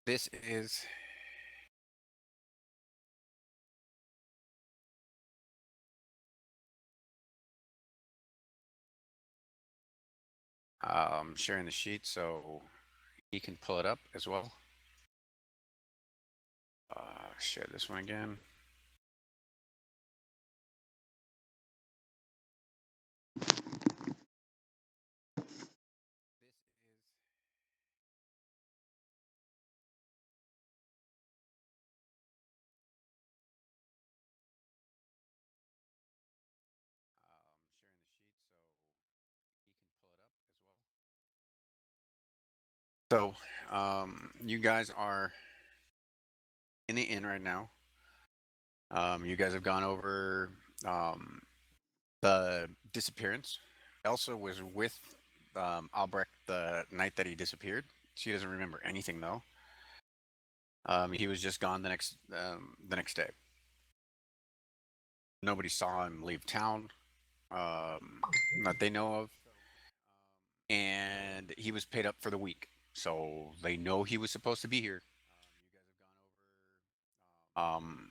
This is sharing the sheet so he can pull it up as well. Share this one again. So, you guys are in the inn right now. You guys have gone over um, the disappearance. Elsa was with Albrecht the night that he disappeared. She doesn't remember anything though. He was just gone the next day. Nobody saw him leave town that they know of, and he was paid up for the week. So they know he was supposed to be here. Um,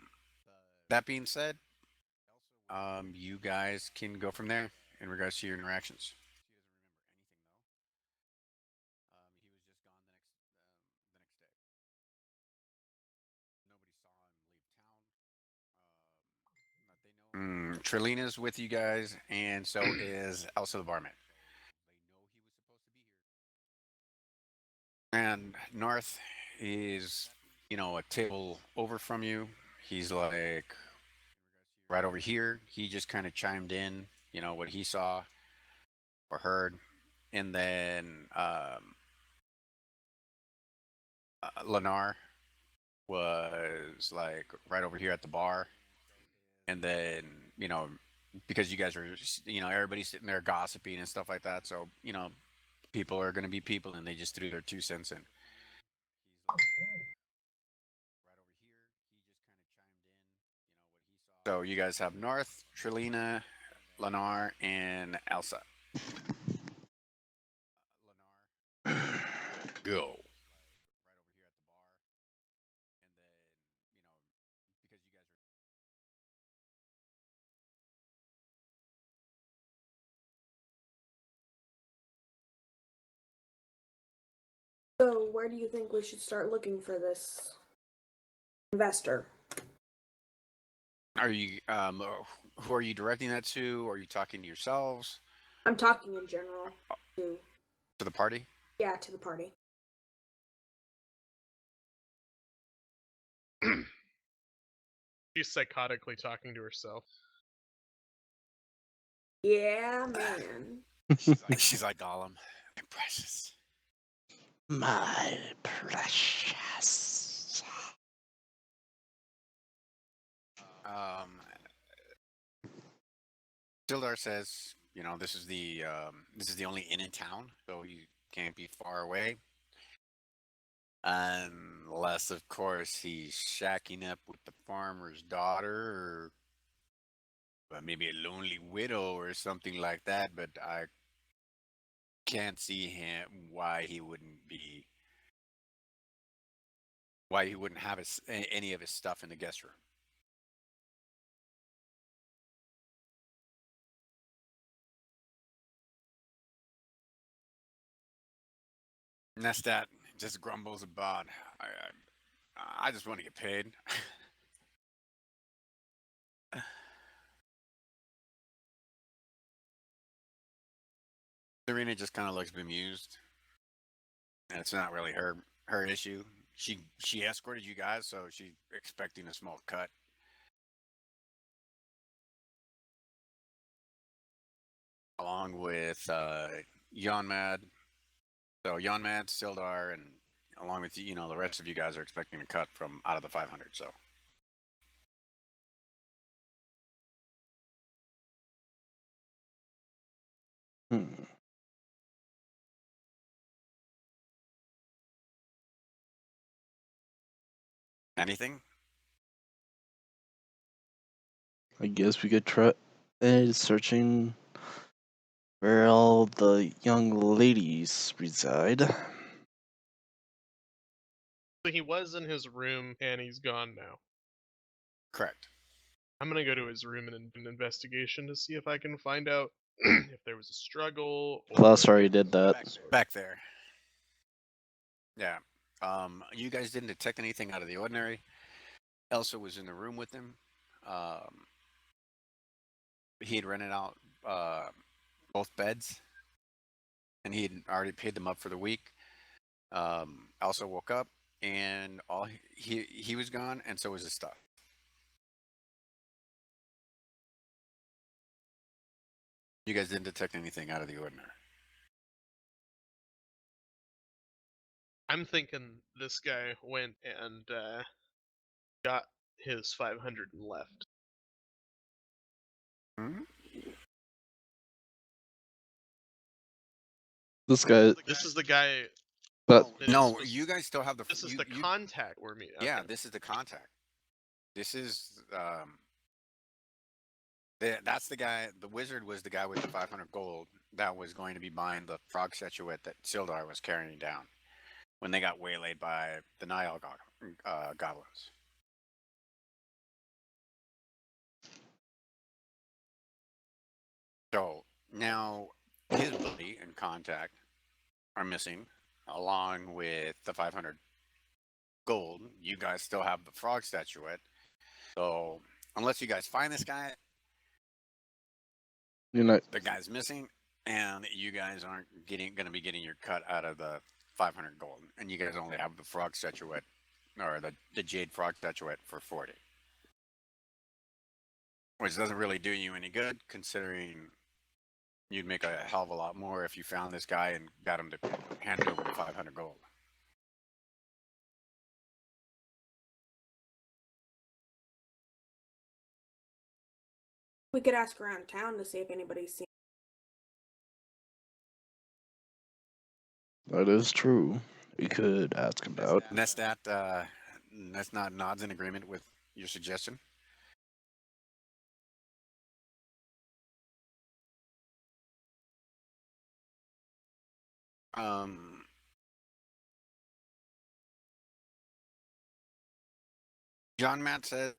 that being said, you guys can go from there in regards to your interactions. Trilina's with you guys, and so is Elsa the barmaid. And North is, a table over from you. He's like right over here. He just kind of chimed in, what he saw or heard. And then Lennar was like right over here at the bar. And then, because you guys are, everybody's sitting there gossiping and stuff like that. So, people are going to be people and they just threw their 2 cents in. So you guys have North, Trilina, Lennar, and Elsa. Go. So, where do you think we should start looking for this investor? Are you who are you directing that to? Are you talking to yourselves? I'm talking in general to, To the party? yeah, to the party. She's psychotically talking to herself. Yeah, man. She's like Gollum. My precious. My precious. Sildar says, this is the only inn in town, so you can't be far away. Unless, of course, he's shacking up with the farmer's daughter, or maybe a lonely widow or something like that. But I can't see why he wouldn't have any of his stuff in the guest room. Nestat just grumbles about, I just want to get paid. Serena just kind of looks bemused, and it's not really her issue. She escorted you guys, so she's expecting a small cut. Along with Yonmad. So Yonmad, Sildar, and along with the rest of you guys are expecting a cut from out of the 500. So Hmm. anything? I guess we could try searching where all the young ladies reside. So he was in his room and he's gone now. Correct. I'm gonna go to his room and an investigation to see if I can find out if there was a struggle. Klaus or already did that. Back there. Yeah. You guys didn't detect anything out of the ordinary. Elsa was in the room with him. He had rented out both beds, and he had already paid them up for the week. Elsa woke up, and all he was gone, and so was his stuff. You guys didn't detect anything out of the ordinary. I'm thinking this guy went and got his 500 and left. Hmm? This guy. This is the guy. But that No, is you guys still have the. This is you, the you, contact we're meeting. Yeah, Okay. this is the contact. This is that's the guy. The wizard was the guy with the 500 gold that was going to be buying the frog statuette that Sildar was carrying down when they got waylaid by the Nile goblins. So now his buddy and contact are missing, along with the 500 gold. You guys still have the frog statuette. So unless you guys find this guy, you know, the guy's missing, and you guys aren't going to be getting your cut out of the 500 gold, and you guys only have the frog statuette or the jade frog statuette for 40, which doesn't really do you any good, considering you'd make a hell of a lot more if you found this guy and got him to hand over the 500 gold. We could ask around town to see if anybody's seen. that is true. We could ask about. That's not nods in agreement with your suggestion. John Matt says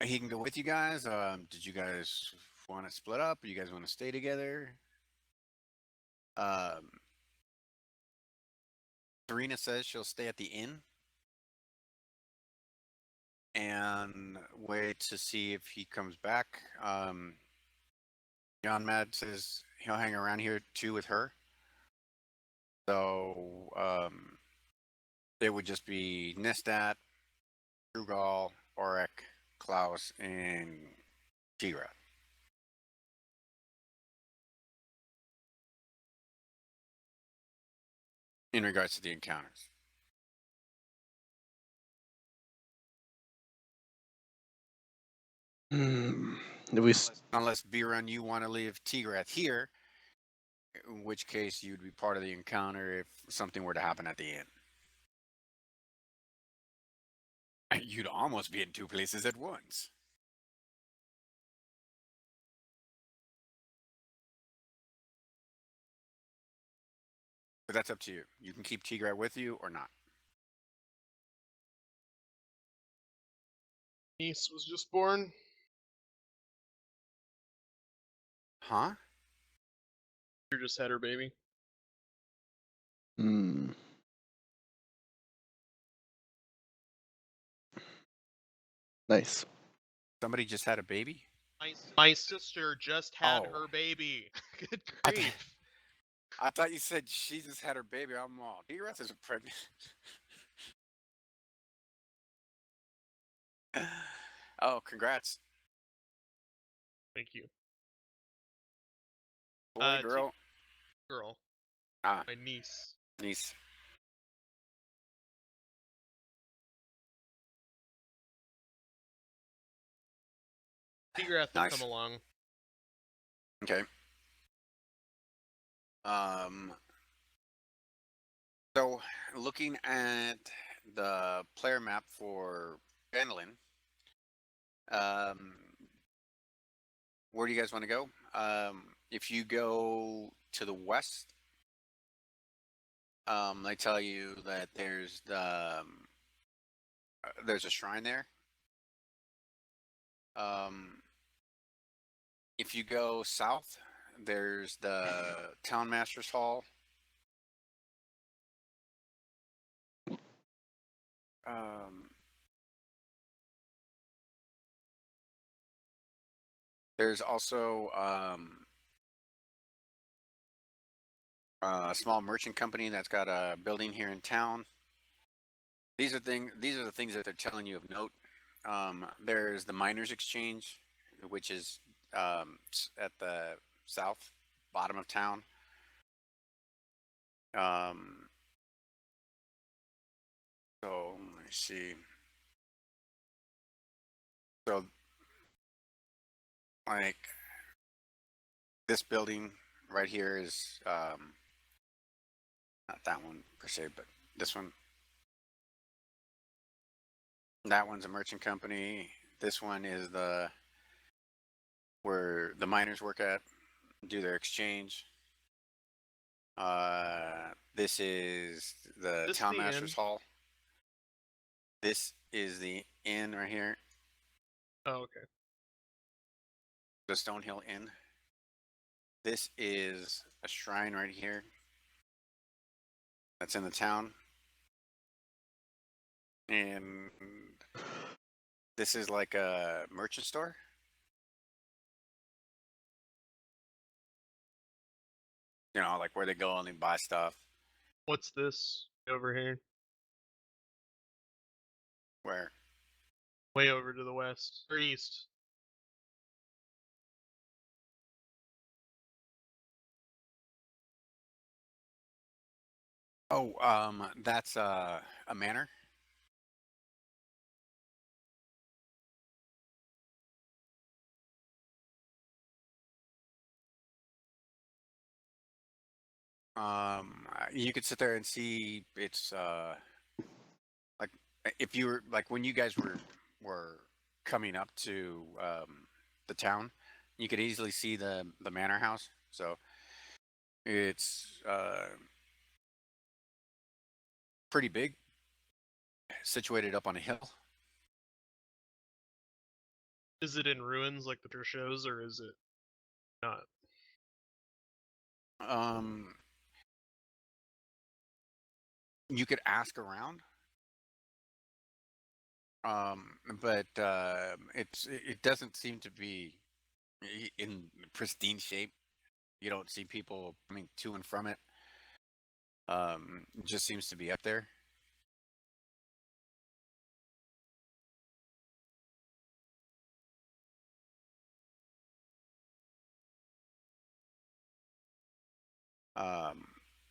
he can go with you guys. Did you guys want to split up? Or you guys want to stay together? Serena says she'll stay at the inn and wait to see if he comes back. John Mad says he'll hang around here too with her. So it would just be Nistat, Rugal, Auric, Klaus, and Tigra. In regards to the encounters. Unless Biran, you want to leave Tigrath here, in which case you'd be part of the encounter if something were to happen at the inn. You'd almost be in two places at once. But that's up to you. You can keep Tigray with you or not. Niece was just born. Huh? She just had her baby. Hmm. Nice. Somebody just had a baby? My sister just had Oh. her baby. Good I grief. I thought you said she just had her baby. I'm all. Tigrath isn't pregnant. Oh, congrats. Thank you. Boy, girl. Girl. Ah, My niece. niece. Tigrath will Nice. come along. Okay. So looking at the player map for Phandalin, where do you guys want to go? If you go to the west, They tell you that there's a shrine there. If you go south, there's the town master's hall. There's also a small merchant company that's got a building here in town. These are the things that they're telling you of note. There's the miners exchange, which is at the south bottom of town. So let me see. So like this building right here is not that one per se, but this one. That one's a merchant company. This one is where the miners work at, do their exchange. This is the This town the master's inn? hall. This is the inn right here, Oh, okay. the Stonehill Inn. This is a shrine right here that's in the town. And this is like a merchant store. You know, like where they go and they buy stuff. What's this over here? Where Way over to the west or east. that's a manor. You could sit there and see it's like if you were like when you guys were coming up to the town, you could easily see the manor house. So it's pretty big, situated up on a hill. Is it in ruins like the picture shows, or is it not? You could ask around. But it doesn't seem to be in pristine shape. You don't see people coming to and from it. It just seems to be up there.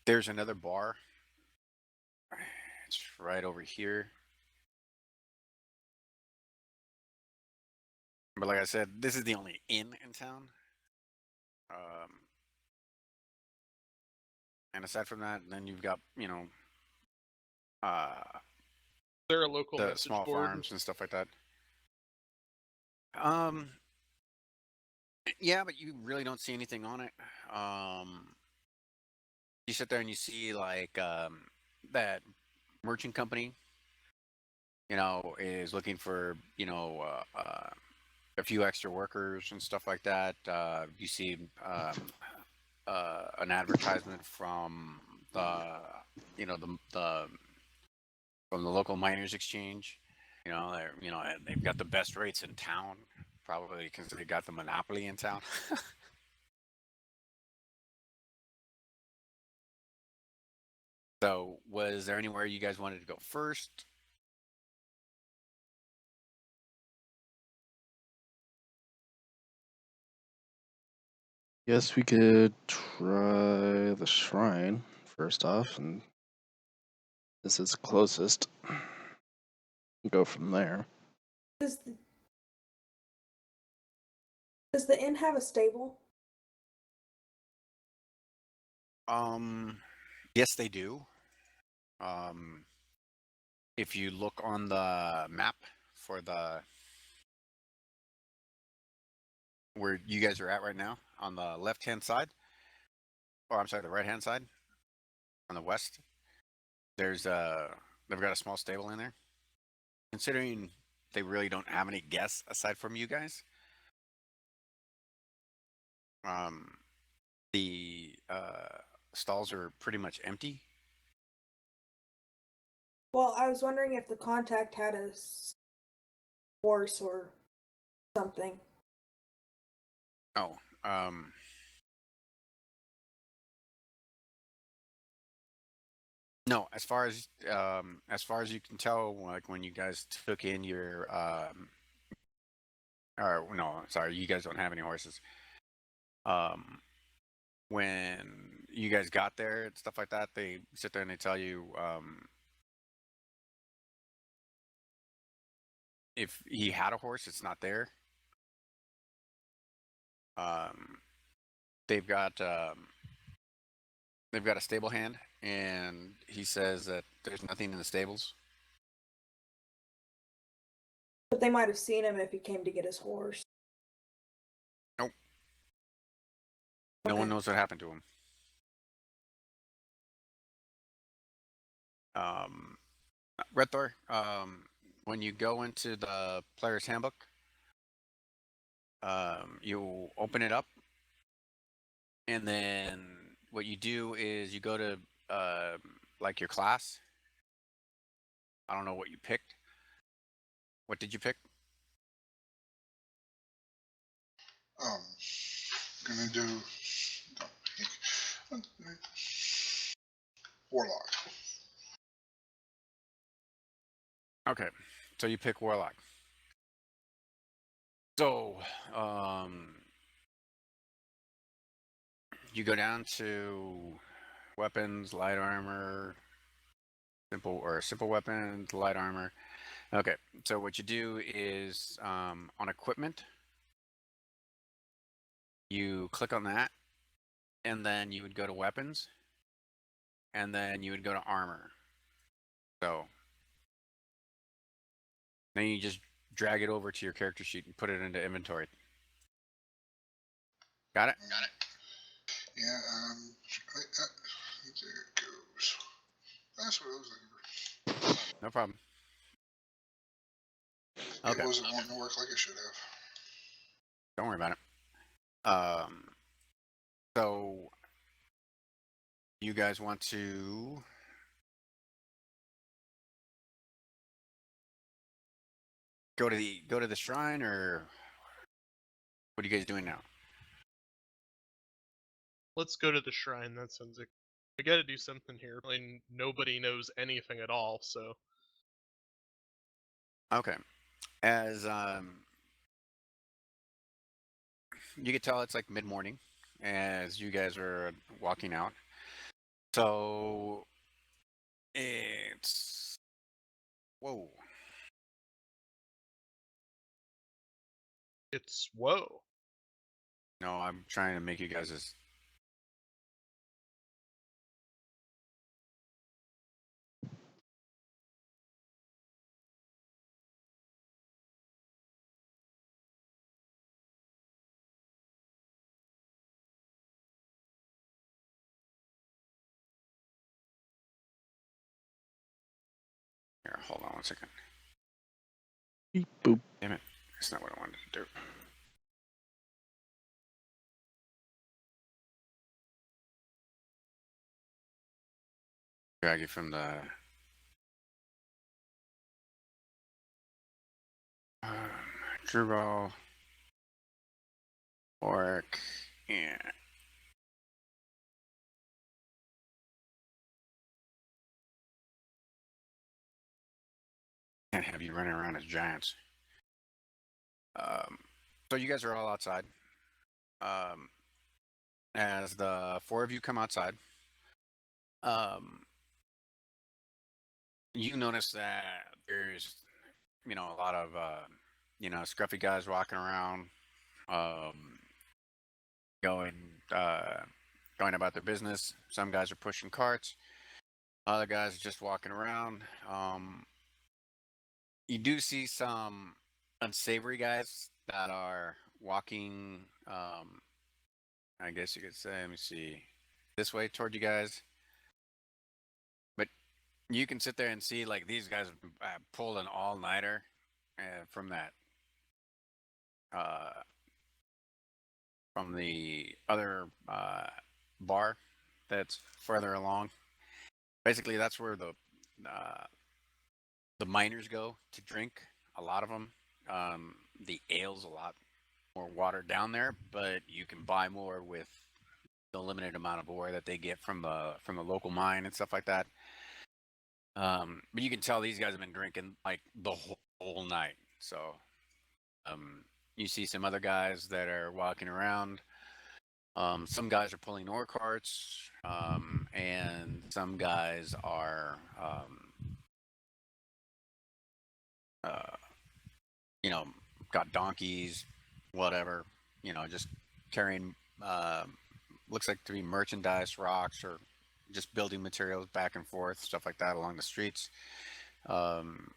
There's another bar. It's right over here. But like I said, this is the only inn in town. And aside from that, then you've got, uh, Is there a local the message small board? farms and stuff like that. Um, yeah, but you really don't see anything on it. You sit there and you see like that merchant company, is looking for, a few extra workers and stuff like that. You see an advertisement from the from the local miners exchange. They've got the best rates in town, probably because they got the monopoly in town. So, was there anywhere you guys wanted to go first? Guess we could try the shrine first off, and this is closest. Go from there. Does the inn have a stable? Yes, they do. If you look on the map for where you guys are at right now, on the left-hand side, or I'm sorry, the right-hand side, on the west, There's they've got a small stable in there. Considering they really don't have any guests aside from you guys, um, the stalls are pretty much empty. Well, I was wondering if the contact had a horse or something. Oh, no. As far as you can tell, like when you guys took in your or no, sorry, you guys don't have any horses. When you guys got there and stuff like that, they sit there and they tell you if he had a horse, it's not there. Um, they've got a stable hand, and he says that there's nothing in the stables. But they might have seen him if he came to get his horse. Nope. No Okay. one knows what happened to him. Red Thor, when you go into the player's handbook, you open it up, and then what you do is you go to like your class. I don't know what you picked. What did you pick? Gonna do Warlock. Okay, so you pick Warlock. So, you go down to weapons, light armor, simple weapons, light armor. Okay, so what you do is on equipment, you click on that, and then you would go to weapons, and then you would go to armor. So then you just drag it over to your character sheet and put it into inventory. Got it? Got it. Yeah, there it goes. That's what I was looking for. No problem. Okay. It wasn't wanting to work like it should have. Don't worry about it. So you guys want to go to the shrine, or what are you guys doing now? Let's go to the shrine. That sounds like I got to do something here. And nobody knows anything at all, so Okay. As you can tell, it's like mid-morning as you guys are walking out. So it's whoa. it's whoa. No, I'm trying to make you guys as here. Hold on one second. Beep boop. Damn it! That's not what I wanted to do. Drag you from the Drupal Orc and can't have you running around as giants. So you guys are all outside. As the four of you come outside, you notice that there's, a lot of, scruffy guys walking around, um, going, going about their business. Some guys are pushing carts. Other guys are just walking around. You do see some unsavory guys that are walking, I guess you could say, let me see, this way toward you guys. But You can sit there and see like these guys pulled an all-nighter from that uh, from the other bar that's further along. Basically, that's where uh, the miners go to drink. A lot of them. The ale's a lot more watered down there, but you can buy more with the limited amount of ore that they get from the local mine and stuff like that. But you can tell these guys have been drinking like the whole night. So you see some other guys that are walking around. Some guys are pulling ore carts, and some guys are, uh, you know, got donkeys, whatever, just carrying, looks like to be merchandise, rocks, or just building materials back and forth, stuff like that along the streets. Um,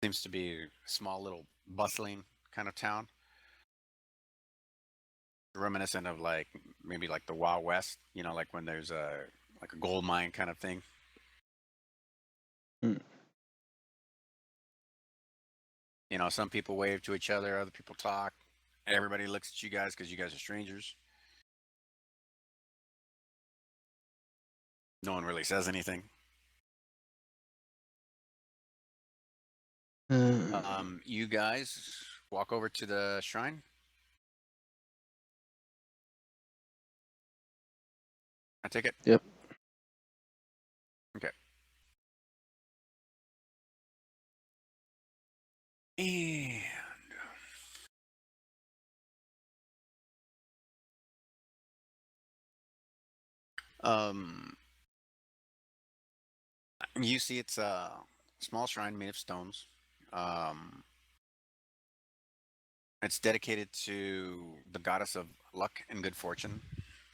Seems to be a small little bustling kind of town, reminiscent of like maybe like the Wild West, like when there's a gold mine kind of thing. Hmm. Some people wave to each other, other people talk. Everybody looks at you guys because you guys are strangers. No one really says anything. You guys walk over to the shrine. I take it. Yep. Okay. And you see it's a small shrine made of stones. Um, it's dedicated to the goddess of luck and good fortune,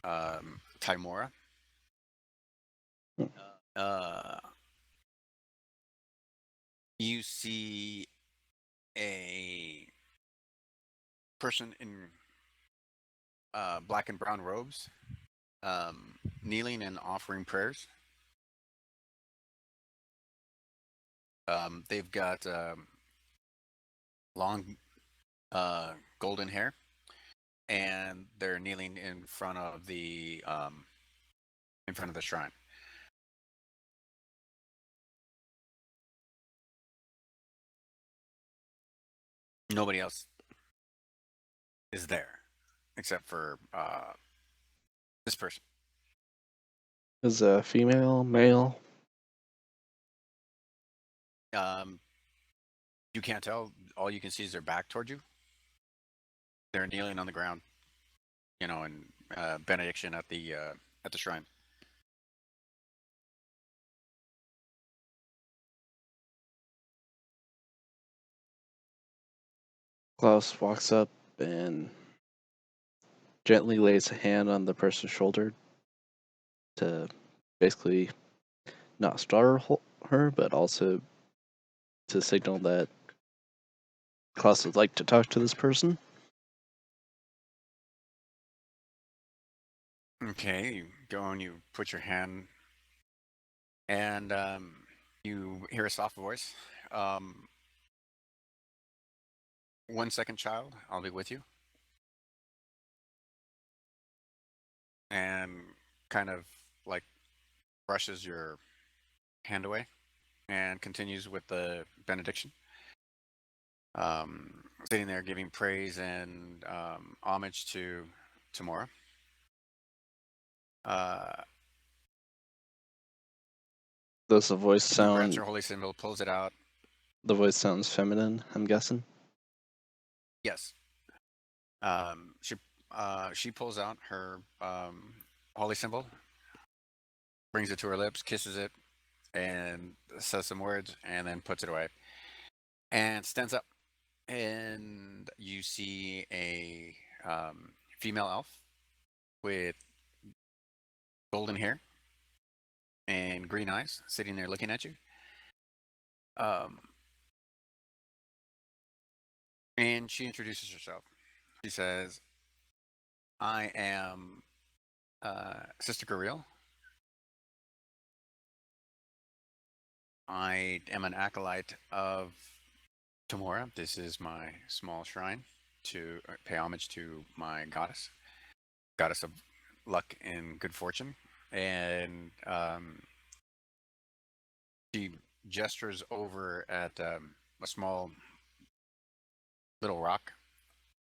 Timora. Hmm. Uh, you see a person in black and brown robes, kneeling and offering prayers. They've got long golden hair, and they're kneeling in front of the shrine. Nobody else is there except for this person. Is a female, male? You can't tell. All you can see is their back toward you. They're kneeling on the ground, in benediction at the shrine. Klaus walks up and gently lays a hand on the person's shoulder to basically not startle her, but also to signal that Klaus would like to talk to this person. Okay, you go and you put your hand, and you hear a soft voice. 1 second, child. I'll be with you. And kind of like brushes your hand away and continues with the benediction. Sitting there giving praise and homage to Tamora. Does the voice He grabs sound? her holy symbol, pulls it out. The voice sounds feminine, I'm guessing. Yes. She pulls out her holy symbol, brings it to her lips, kisses it, and says some words, and then puts it away. And stands up, and you see a female elf with golden hair and green eyes sitting there looking at you. And she introduces herself. She says, I am Sister Grinz'eon. I am an acolyte of Tamora. This is my small shrine to pay homage to my goddess of luck and good fortune. And she gestures over at a small little rock,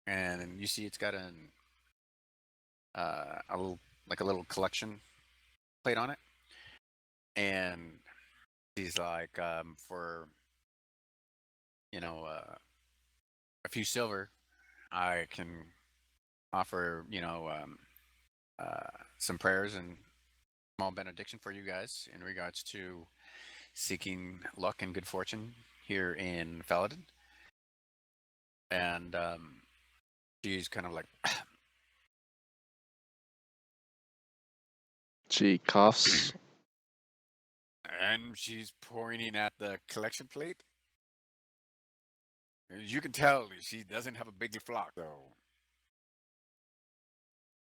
and you see it's got a little like a little collection plate on it, and she's like, for a few silver, I can offer some prayers and small benediction for you guys in regards to seeking luck and good fortune here in Phandalin. And she's kind of like, She coughs. and she's pointing at the collection plate. As you can tell, she doesn't have a big flock, though.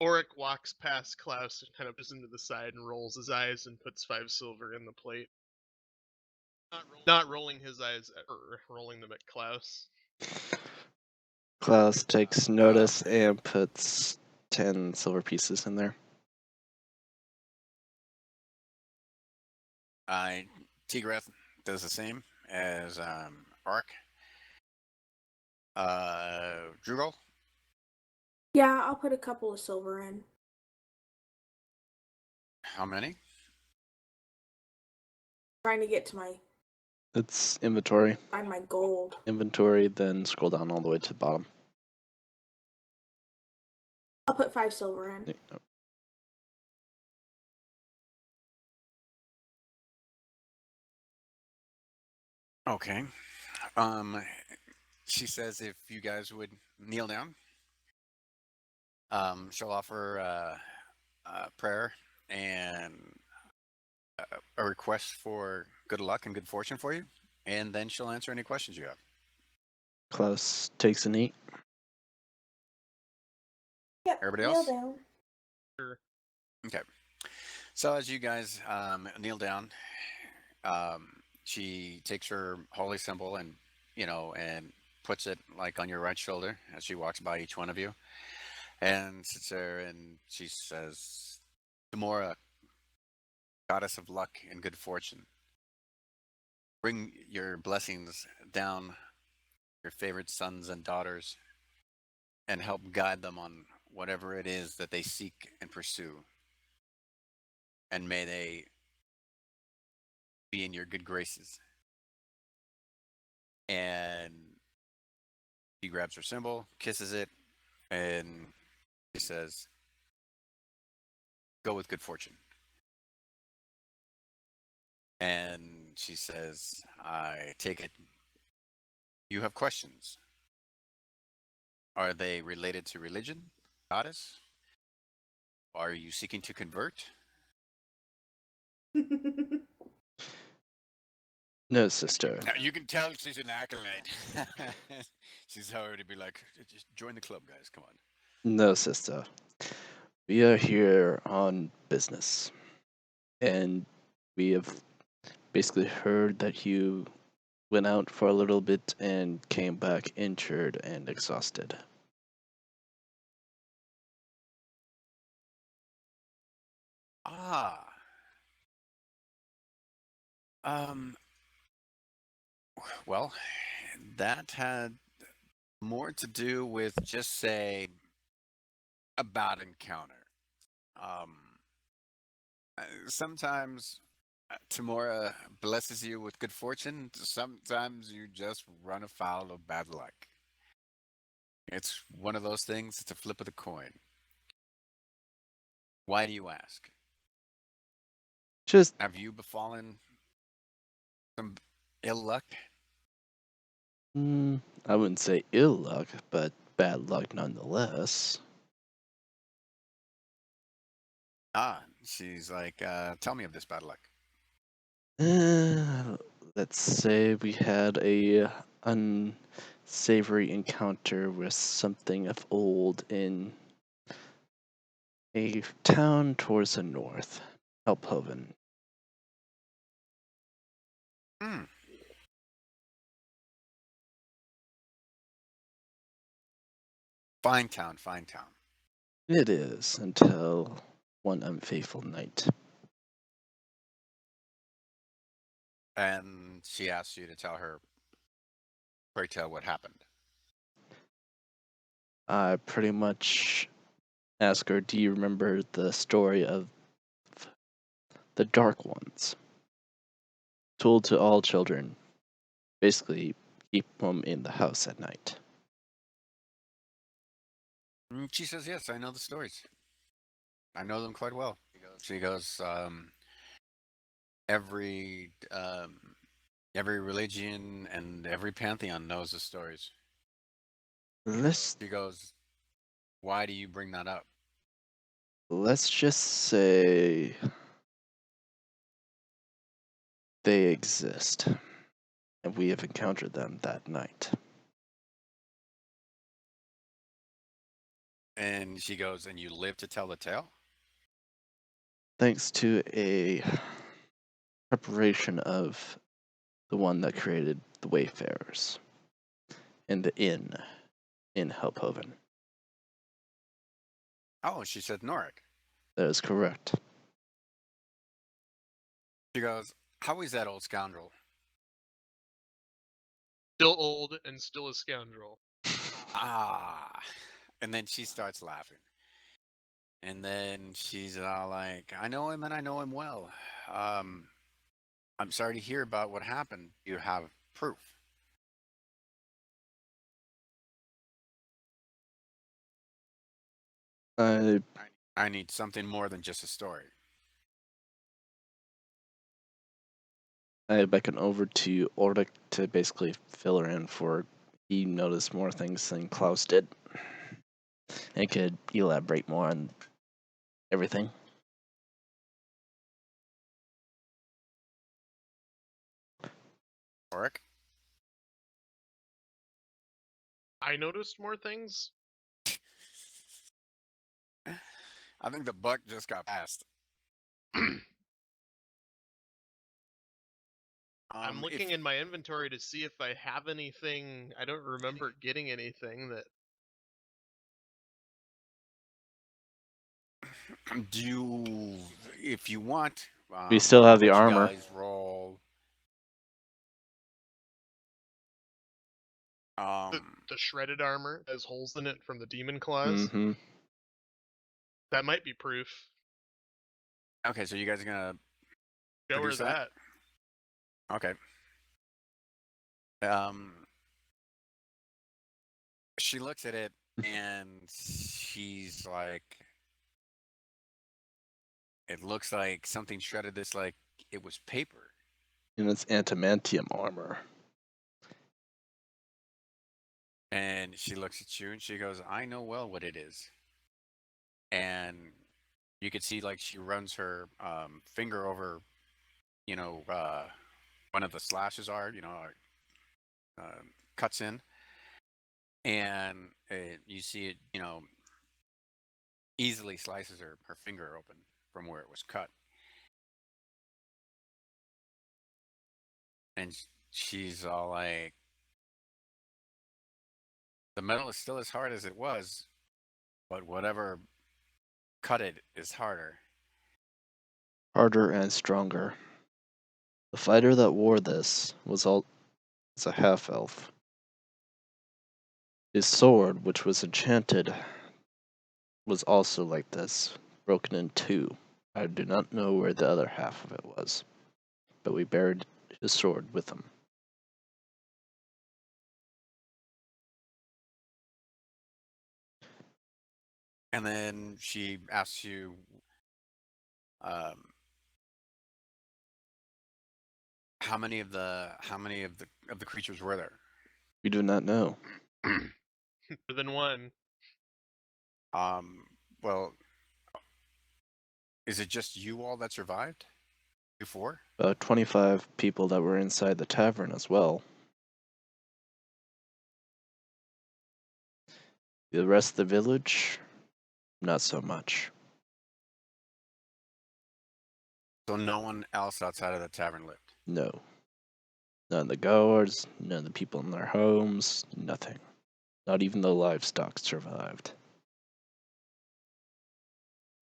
Oric walks past Klaus and kind of goes into the side and rolls his eyes and puts 5 silver in the plate. Not rolling his eyes or rolling them at Klaus. Klaus takes notice and puts 10 silver pieces in there. Tigrath does the same as Ark. Drugol? Yeah, I'll put a couple of silver in. How many? Trying to get to my It's inventory. find my gold. Inventory, then scroll down all the way to the bottom. I'll put 5 silver in. Yeah. Okay. She says if you guys would kneel down, she'll offer prayer and a request for good luck and good fortune for you, and then she'll answer any questions you have. Klaus takes a knee. Yep. Everybody kneel else? down. Sure. Okay. So as you guys kneel down, she takes her holy symbol and and puts it like on your right shoulder as she walks by each one of you, and sits there and she says, "Tamora, goddess of luck and good fortune, bring your blessings down your favorite sons and daughters and help guide them on whatever it is that they seek and pursue. And may they be in your good graces." And he grabs her symbol, kisses it, and he says, "Go with good fortune." And she says, "I take it you have questions. Are they related to religion, goddess? Are you seeking to convert?" No, sister. Now, you can tell she's an acolyte. She's already be like, "Just join the club, guys. Come on." No, sister. We are here on business. And we have basically heard that you went out for a little bit and came back injured and exhausted. Ah. Um. Well, that had more to do with just say a bad encounter. Um. Sometimes Tamora blesses you with good fortune. Sometimes you just run afoul of bad luck. It's one of those things. It's a flip of the coin. Why do you ask? Just, Have you befallen some ill luck? I wouldn't say ill luck, but bad luck nonetheless. Ah, she's like, tell me of this bad luck. Uh, let's say we had a unsavory encounter with something of old in a town towards the north, Helphoven. Hmm. Fine town, fine town. It is, until one unfaithful night. And she asks you to tell her, pray tell what happened. I pretty much ask her, do you remember the story of the Dark Ones? Told to all children. Basically, keep them in the house at night. She says, yes, I know the stories. I know them quite well. She goes, every religion and every pantheon knows the stories. Let's She goes, why do you bring that up? just say they exist, and we have encountered them that night. And she goes, and you live to tell the tale? Thanks to a preparation of the one that created the Wayfarers and the inn in Helphoven. Oh, she said Norik. That is correct. She goes, how is that old scoundrel? Still old and still a scoundrel. Ah. And then she starts laughing. And then she's all like, I know him and I know him well. I'm sorry to hear about what happened. You have proof. I need something more than just a story. I beckon over to Ordic to basically fill her in, for he noticed more things than Klaus did and could elaborate more on everything. Oric? I noticed more things. I think the buck just got passed. I'm looking in my inventory to see if I have anything. I don't remember getting anything that. Do you, if you want, We still have the let you armor. guys roll. The shredded armor has holes in it from the demon claws. Mm-hmm. That might be proof. Okay, so you guys are gonna Show her produce that? that. Okay. She looks at it and she's like, it looks like something shredded this like it was paper. And it's antimantium armor. And she looks at you and she goes, I know well what it is. And you could see like she runs her finger over, one of the slashes are, cuts in. And you see it, easily slices her finger open from where it was cut. And she's all like, the metal is still as hard as it was, but whatever cut it is harder. Harder and stronger. The fighter that wore this was a half-elf. His sword, which was enchanted, was also like this, broken in two. I do not know where the other half of it was, but we buried his sword with him. And then she asks you, how many of the creatures were there? We do not know. More than one. Well, is it just you all that survived? You four? 25 people that were inside the tavern as well. The rest of the village, not so much. So no one else outside of the tavern lived. No. None of the guards, none of the people in their homes, nothing. Not even the livestock survived.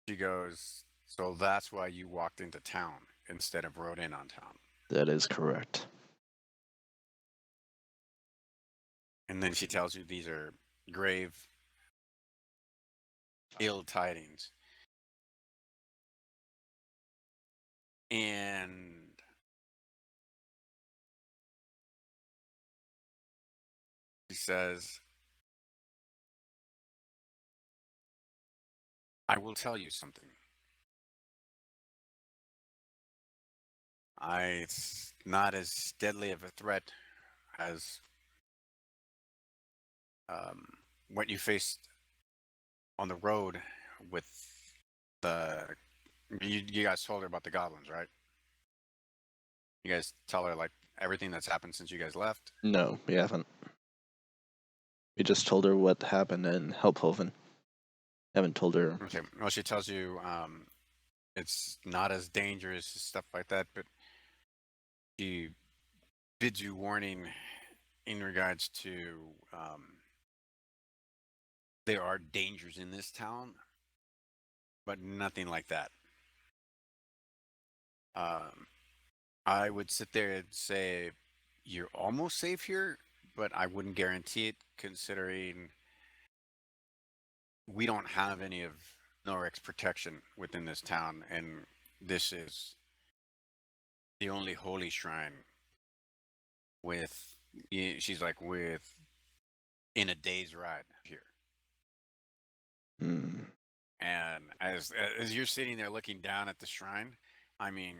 She goes, so that's why you walked into town instead of rode in on town. That is correct. And then she tells you these are grave, ill tidings. And she says, I will tell you something. It's not as deadly of a threat as what you faced on the road with the. You guys told her about the goblins, right? You guys tell her like everything that's happened since you guys left. No, we haven't. We just told her what happened in Helphoven. Haven't told her. Okay. Well, she tells you it's not as dangerous as stuff like that, but she bids you warning in regards to there are dangers in this town, but nothing like that. I would sit there and say you're almost safe here, but I wouldn't guarantee it, considering we don't have any of Norik's protection within this town, and this is the only holy shrine with. She's like with in a day's ride here. Hmm. And as you're sitting there looking down at the shrine, I mean,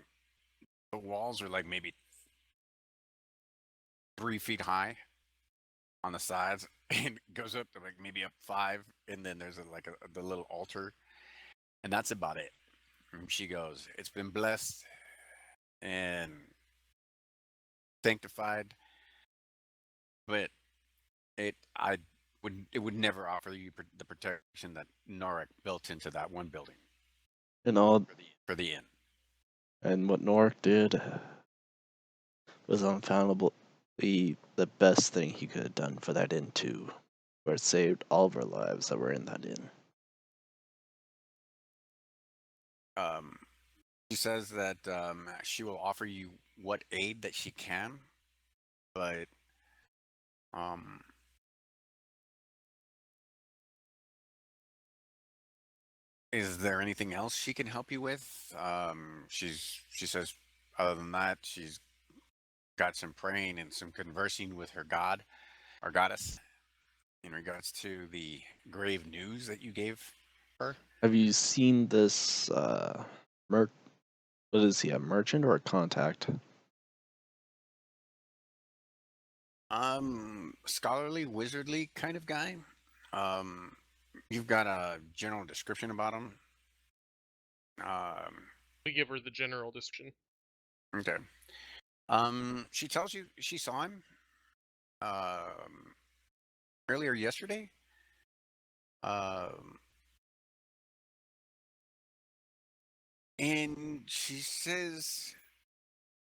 the walls are like maybe 3 feet high on the sides, and it goes up to like maybe up 5, and then there's the little altar, and that's about it. And she goes, "It's been blessed and sanctified, but it would never offer you the protection that Norik built into that one building And all, for the inn." and what Norik did was unfoundably the best thing he could have done for that inn too, where it saved all of our lives that were in that inn. She says that she will offer you what aid that she can, but is there anything else she can help you with? She says, other than that, she's got some praying and some conversing with her god or goddess in regards to the grave news that you gave her. Have you seen this what is he, a merchant or a contact? Scholarly, wizardly kind of guy. You've got a general description about him. We give her the general description. Okay. She tells you she saw him earlier yesterday. And she says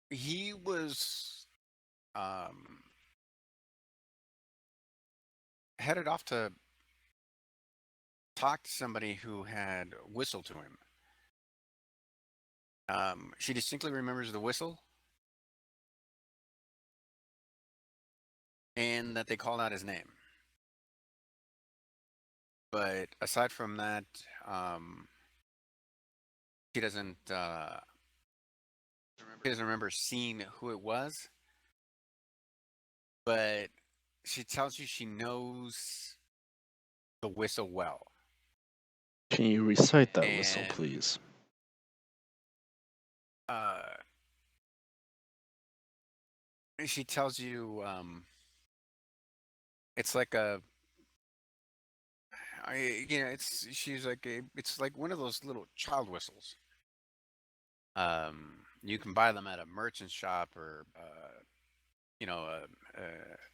he was headed off to talk to somebody who had whistled to him. She distinctly remembers the whistle and that they called out his name. But aside from that, she doesn't remember seeing who it was. But she tells you she knows the whistle well. Can you recite that whistle, And please? she tells you it's like a she's like it's like one of those little child whistles. You can buy them at a merchant shop or a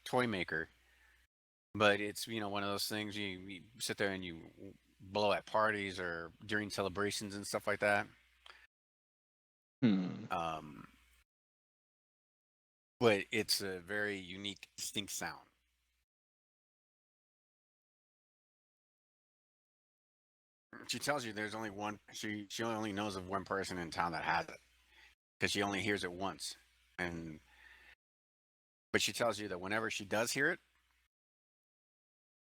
toy maker, but it's one of those things you sit there and you blow at parties or during celebrations and stuff like that. Hmm. but it's a very unique, distinct sound. She tells you there's only one. She only knows of one person in town that has it because she only hears it once, and but she tells you that whenever she does hear it,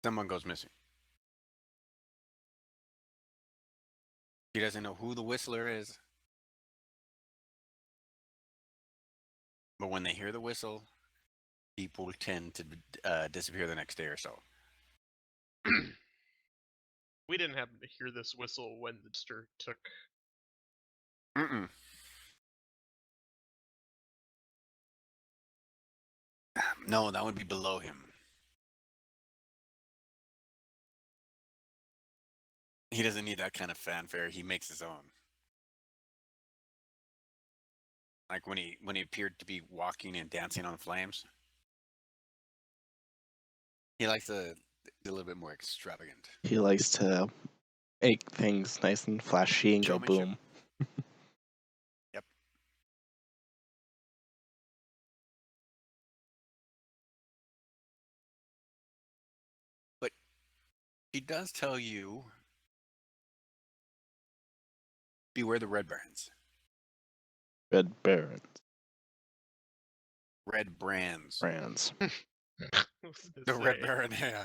someone goes missing. She doesn't know who the whistler is, but when they hear the whistle, people tend to disappear the next day or so. We didn't happen to hear this whistle when the sister took. Mm-mm. No, that would be below him. He doesn't need that kind of fanfare. He makes his own. Like when he appeared to be walking and dancing on flames. He likes to be a little bit more extravagant. He likes to make things nice and flashy and go Showmanship. boom. Yep. But he does tell you beware the red brands. Red Baron Red brands. brands. The Red Baron, yeah.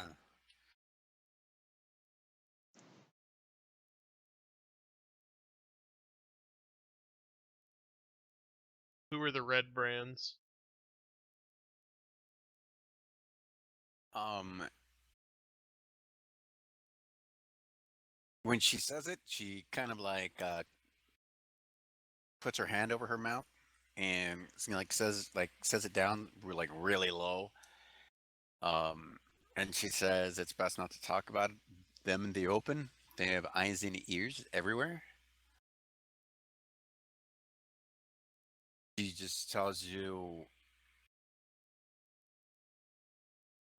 Who are the red brands? When she says it, she kind of like puts her hand over her mouth and says it down like really low. And she says it's best not to talk about them in the open. They have eyes and ears everywhere. She just tells you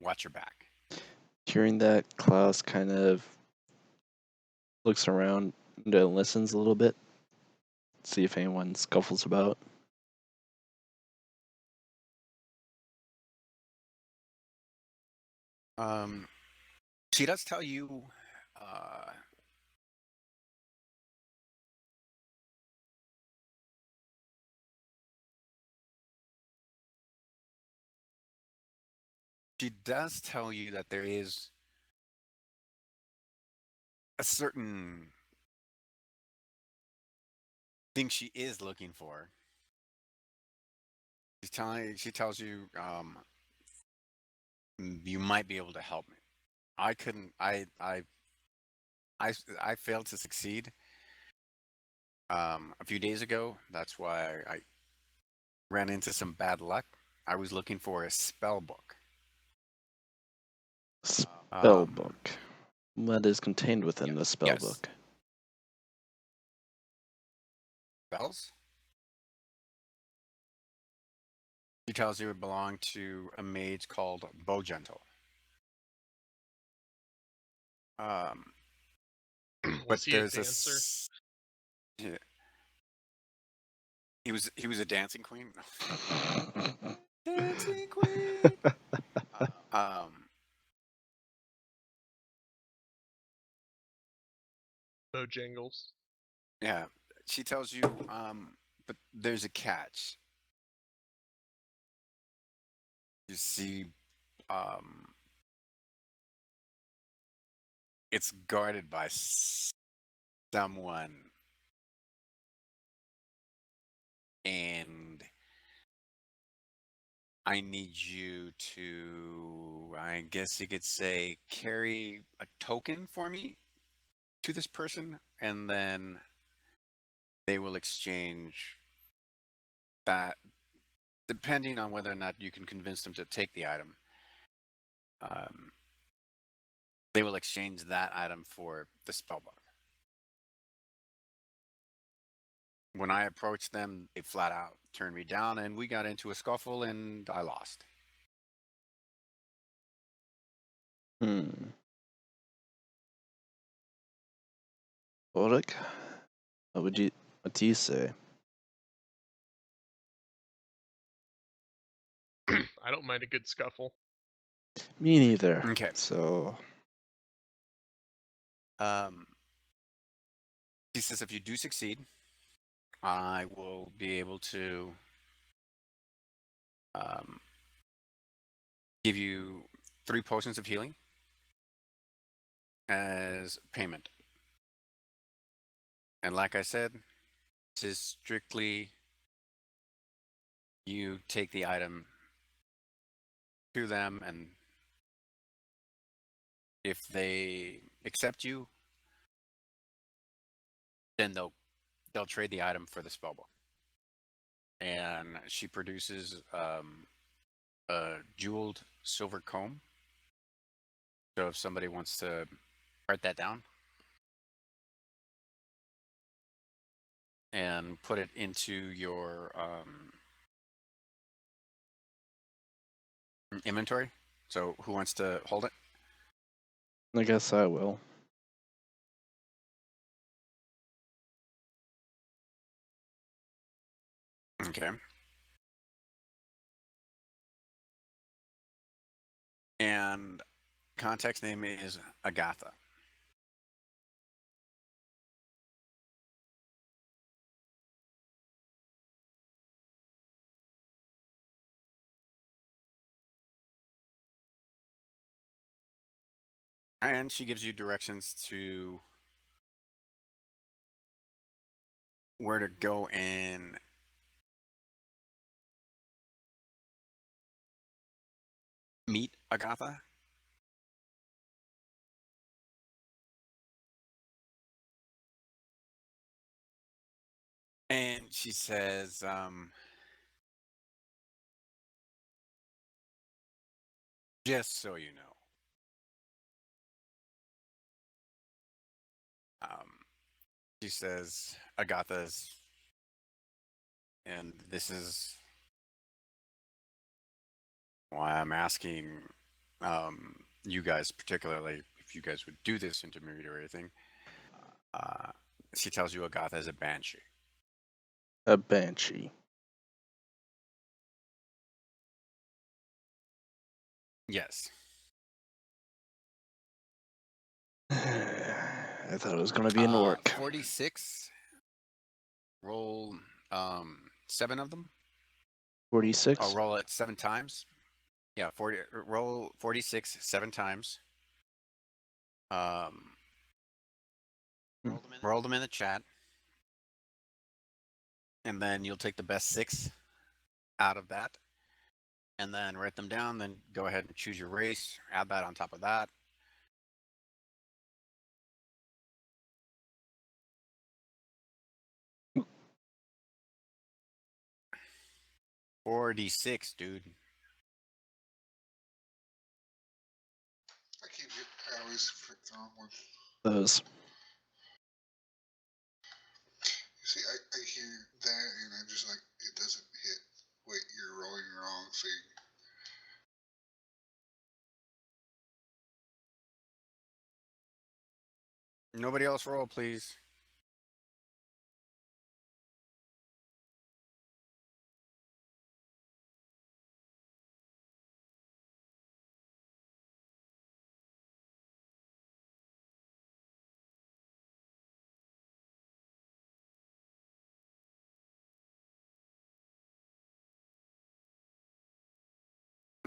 watch your back. Hearing that, Klaus kind of looks around and listens a little bit. See if anyone scuffles about. She does tell you uh she does tell you that there is a certain thing she is looking for. She tells you you might be able to help me. I couldn't I failed to succeed a few days ago. That's why I ran into some bad luck. I was looking for a spell book. Spell book. What is contained within the spell yes. book? Spells? She tells you it belonged to a mage called Bogentle. But Was he a there's dancer? Yeah. He was a dancing queen. Dancing queen. Bojangles. Yeah. She tells you but there's a catch. You see it's guarded by someone, and I need you to, I guess you could say, carry a token for me to this person, and then they will exchange that, depending on whether or not you can convince them to take the item. They will exchange that item for the spellbook. When I approached them, they flat out turned me down, and we got into a scuffle, and I lost. Ulrich, what do you say? I don't mind a good scuffle. Me neither. Okay. So Um, he says if you do succeed, I will be able to um, give you 3 potions of healing as payment. And like I said, this is strictly you take the item to them, and if they accept you, then they'll trade the item for the spellbook. And she produces a jeweled silver comb. So if somebody wants to write that down and put it into your inventory. So who wants to hold it? I guess I will. Okay. And context name is Agatha. And she gives you directions to where to go and meet Agatha. And she says, just so you know, she says, Agatha's, and this is why I'm asking you guys, particularly if you guys would do this intermediary thing. She tells you Agatha is a banshee. A banshee. Yes. I thought it was gonna be an orc. 46. Roll 7 of them. 46. I'll roll it 7 times. Yeah, 40. Roll 46 7 times. Um, roll them in the chat, and then you'll take the best 6 out of that, and then write them down. Then go ahead and choose your race. Add that on top of that. $46, dude. I always pick the wrong one. Those. You see, I hear that and I'm just like, it doesn't hit. Wait, you're rolling wrong. See, Nobody else roll, please.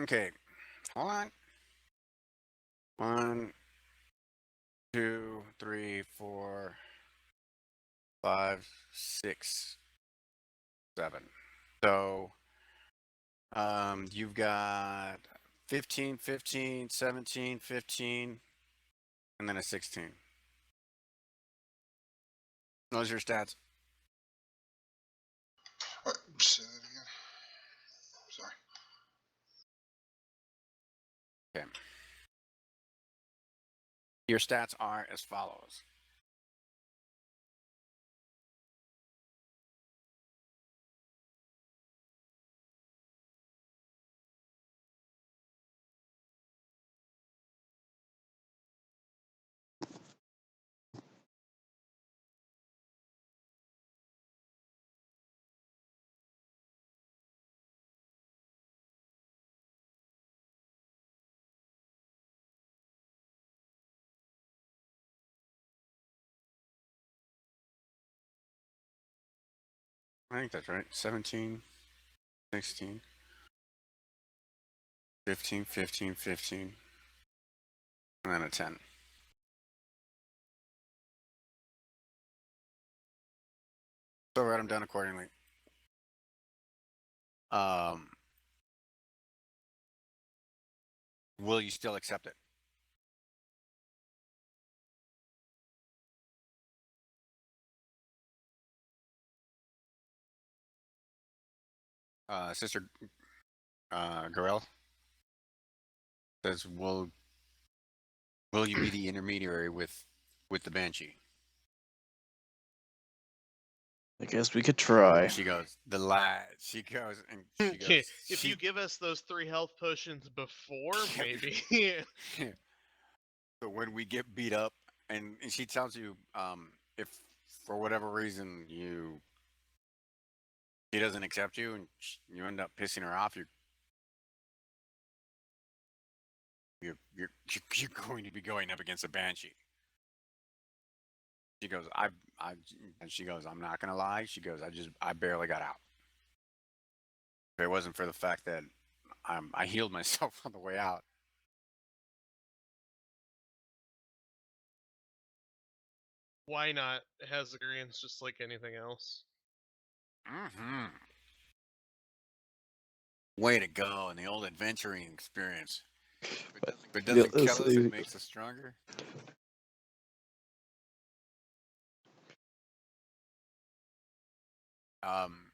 Okay, hold on. 1, 2, 3, 4, 5, 6, 7. So, you've got 15, 15, 17, 15, and then a 16. Those are your stats. what? Say that again. Sorry. Okay. Your stats are as follows. I think that's right. 17, 16, 15, 15, 15, and then a 10. So write them down accordingly. Will you still accept it? Sister Garel says, will you be the intermediary with the Banshee? I guess we could try. And she goes, the lad. She goes, and she Okay, goes, if you give us those 3 health potions before, Yeah. maybe. So when we get beat up, and she tells you, if for whatever reason she doesn't accept you, and you end up pissing her off, you're going to be going up against a Banshee. She goes, and she goes, I'm not gonna lie. She goes, I barely got out. If it wasn't for the fact that I healed myself on the way out. Why not? It has experience just like anything else. Mm-hmm. Way to go in the old adventuring experience. If it Yeah, doesn't kill us, it makes us stronger. Um,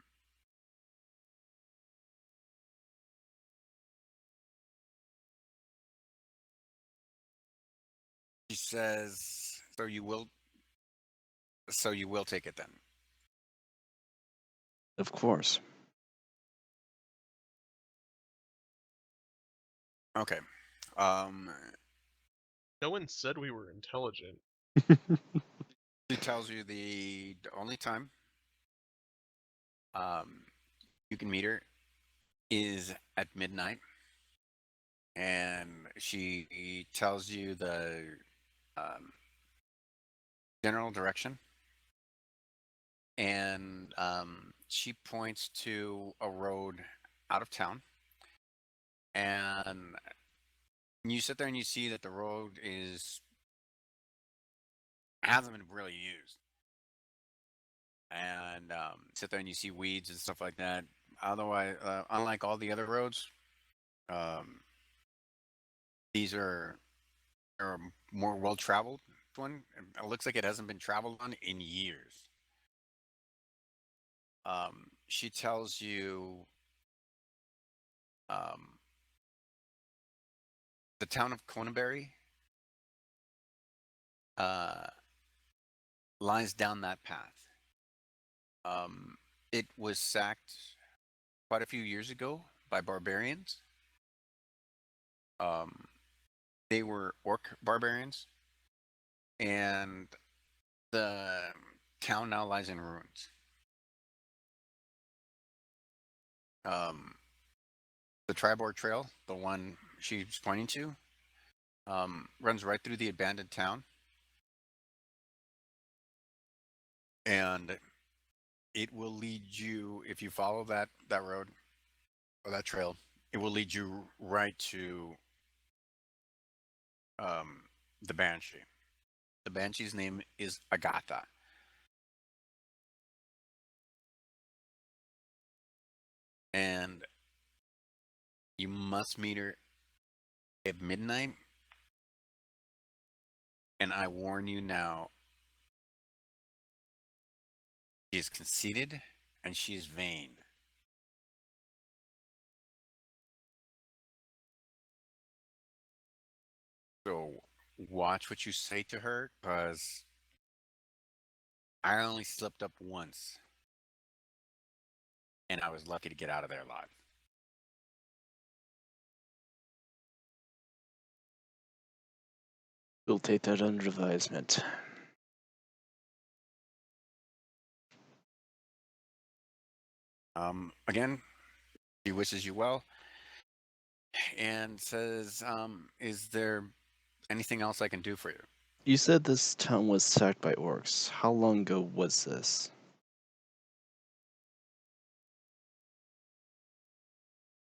she says, so you will take it then. Of course. Okay. No one said we were intelligent. She tells you the only time you can meet her is at midnight, and she tells you the um, general direction, and she points to a road out of town, and you sit there and you see that the road hasn't been really used, and sit there and you see weeds and stuff like that. Otherwise, unlike all the other roads, um, these are a more well traveled one. It looks like it hasn't been traveled on in years. She tells you um, the town of Conenberry uh, lies down that path. Um, it was sacked quite a few years ago by barbarians. Um, they were orc barbarians, and the town now lies in ruins. Um, the Tribord Trail, the one she's pointing to, runs right through the abandoned town, and it will lead you, if you follow that road or that trail, it will lead you right to um, the Banshee. The Banshee's name is Agatha. And you must meet her at midnight. And I warn you now, she is conceited and she is vain. So watch what you say to her, because I only slipped up once, and I was lucky to get out of there alive. We'll take that under advisement. Again, she wishes you well and says, is there anything else I can do for you? You said this town was sacked by orcs. How long ago was this?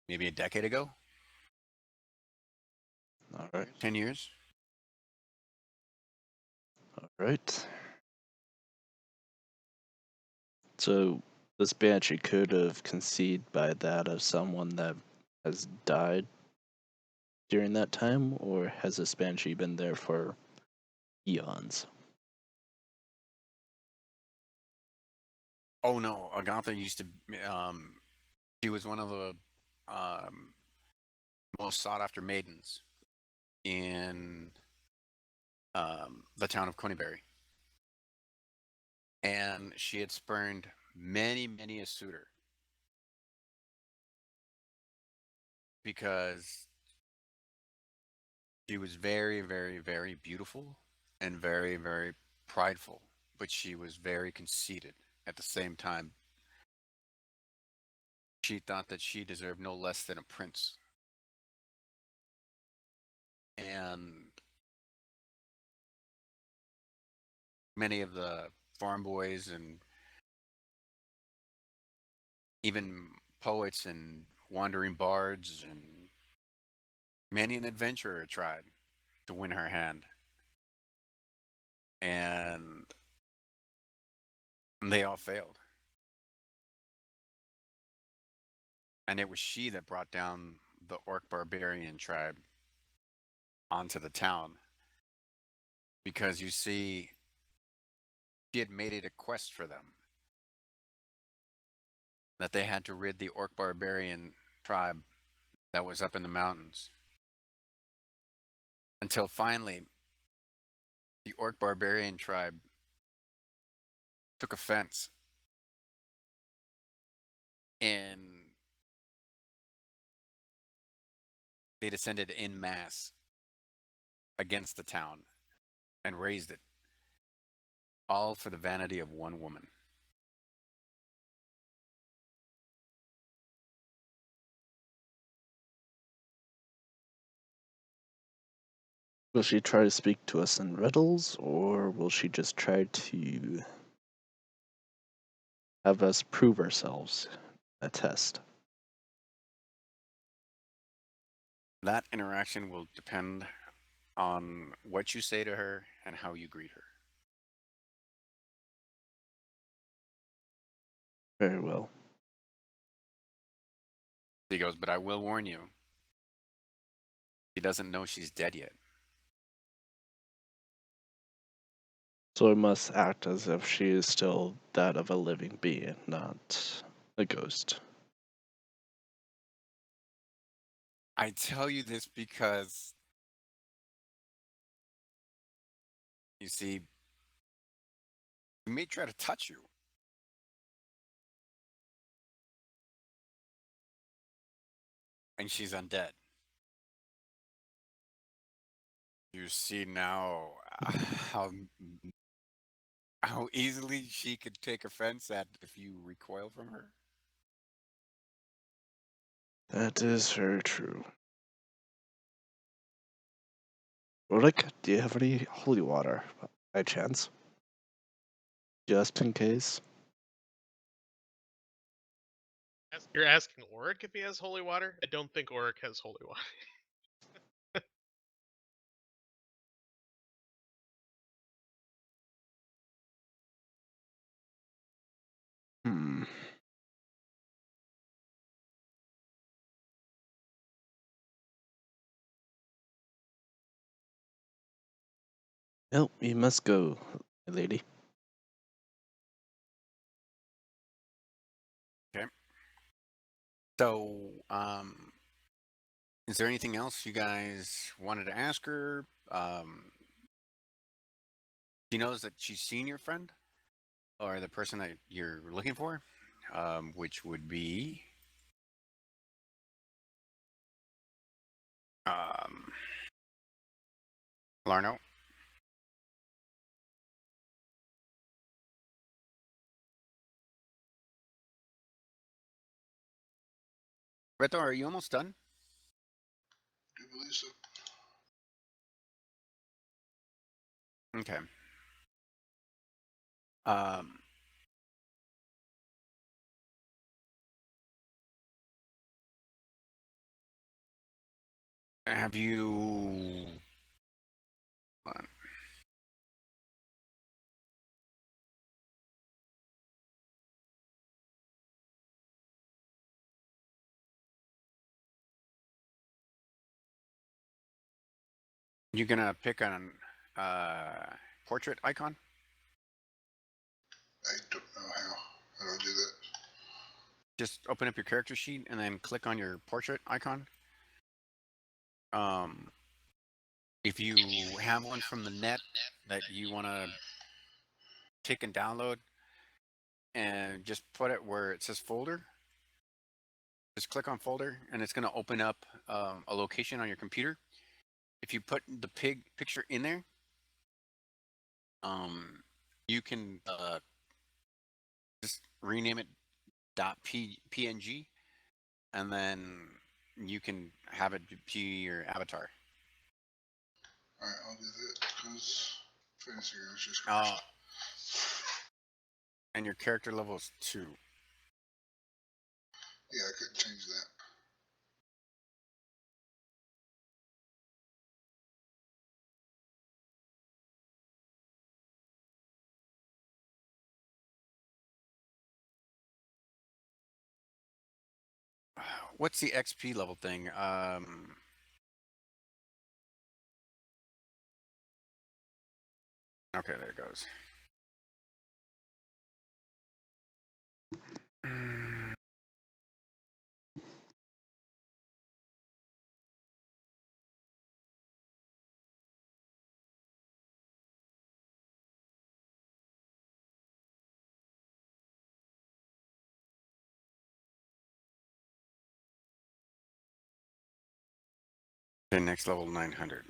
maybe a decade ago, All right. 10 years. All right. So this banshee could have conceived by that of someone that has died during that time, or has this banshee been there for eons? Oh no, Agatha used to. She was one of the um, most sought after maidens in the town of Coneybury, and she had spurned many a suitor because she was very beautiful and very prideful, but she was very conceited at the same time. She thought that she deserved no less than a prince. And many of the farm boys and even poets and wandering bards and many an adventurer tried to win her hand. And they all failed. And it was she that brought down the orc barbarian tribe onto the town. Because you see, she had made it a quest for them that they had to rid the orc barbarian tribe that was up in the mountains. Until finally, the orc barbarian tribe took offense and they descended en masse against the town and razed it, all for the vanity of one woman. Will she try to speak to us in riddles, or will she just try to have us prove ourselves a test? That interaction will depend on what you say to her and how you greet her. Very well. He goes, but I will warn you, she doesn't know she's dead yet. So I must act as if she is still that of a living being, not a ghost. I tell you this because, you see, she may try to touch you. And she's undead. You see now how how easily she could take offense at if you recoil from her. That is very true. Ulrich, do you have any holy water by chance? Just in case? You're asking Auric if he has holy water? I don't think Auric has holy water. Hmm. Well, we must go, my lady. Okay. So, is there anything else you guys wanted to ask her? She knows that she's seen your friend or the person that you're looking for, which would be um, Larno. Reto, are you almost done? Do you believe so? Okay. Um, Have you? Hold on. You gonna pick an portrait icon? I don't know how. How do I do that? Just open up your character sheet and then click on your portrait icon. If you have one from the net that you want to take and download, and just put it where it says folder. Just click on folder, and it's going to open up a location on your computer. If you put the pig picture in there, you can just rename it .png, and then you can have it be your avatar. Alright, I'll do that because fantasy is just And your character level is 2. Yeah, I couldn't change that. What's the XP level thing? Okay, there it goes. Okay, next level 900.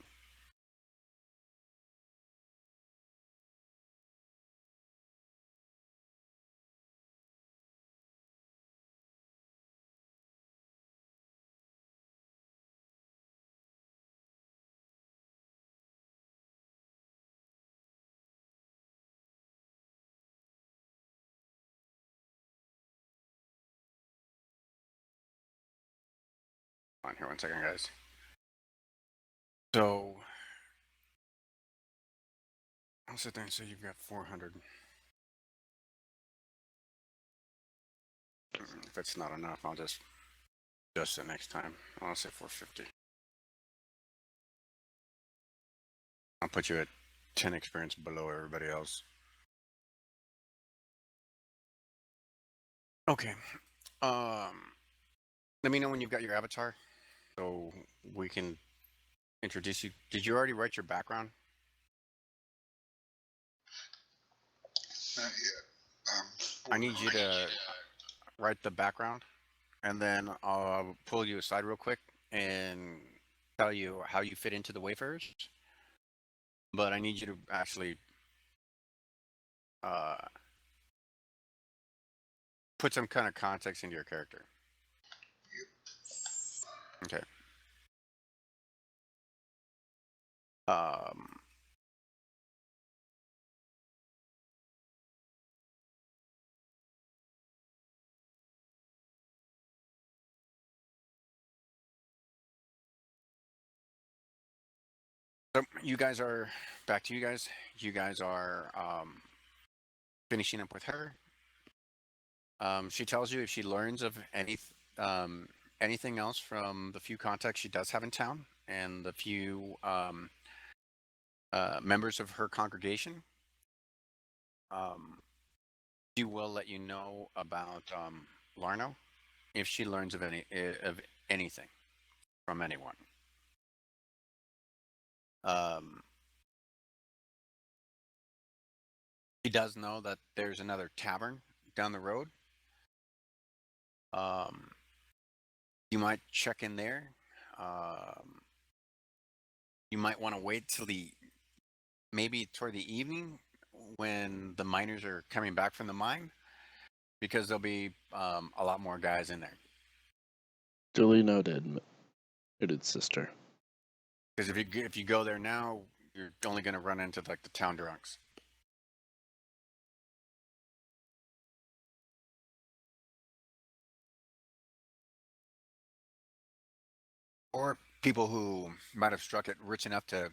On here, 1 second, guys. So I'll sit there and say you've got 400. If it's not enough, I'll just adjust it next time. I'll say 450. I'll put you at 10 experience below everybody else. Okay. Let me know when you've got your avatar, so we can introduce you. Did you already write your background? Not yet. I need you to write the background, and then I'll pull you aside real quick and tell you how you fit into the Wayfarers. But I need you to actually put some kind of context into your character. Okay. So you guys are back to you guys. You guys are finishing up with her. She tells you if she learns of anything else from the few contacts she does have in town and the few members of her congregation, she will let you know about Larno if she learns of anything from anyone. She does know that there's another tavern down the road. You might check in there. You might want to wait till maybe toward the evening when the miners are coming back from the mine, because there'll be a lot more guys in there. Duly noted, sister. Because if you go there now, you're only going to run into like the town drunks. Or people who might have struck it rich enough to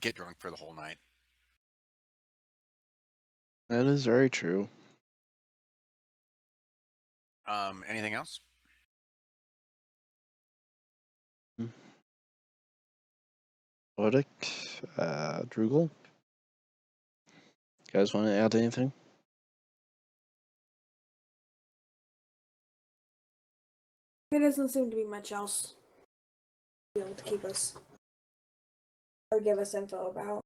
get drunk for the whole night. That is very true. Anything else? Odic, Drugel. You guys want to add anything? There doesn't seem to be much else to be able to keep us or give us info about.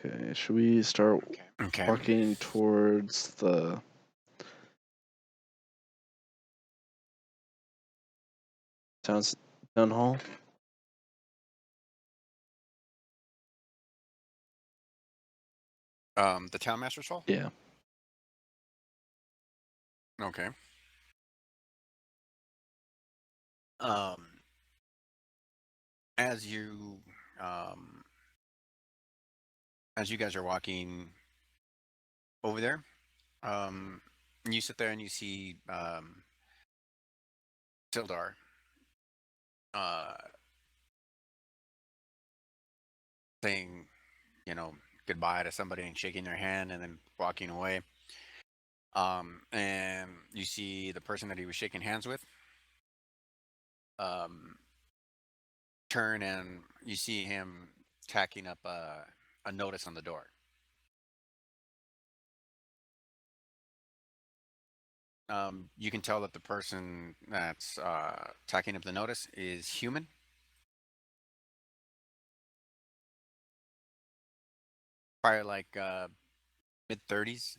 Okay, should we start Okay. walking towards the town hall? The town master's hall. Yeah. Okay. As you um, as you guys are walking over there, you sit there and you see Sildar uh, saying, goodbye to somebody and shaking their hand and then walking away. And you see the person that he was shaking hands with turn, and you see him tacking up a notice on the door. You can tell that the person that's tacking up the notice is human. Probably like mid-30s.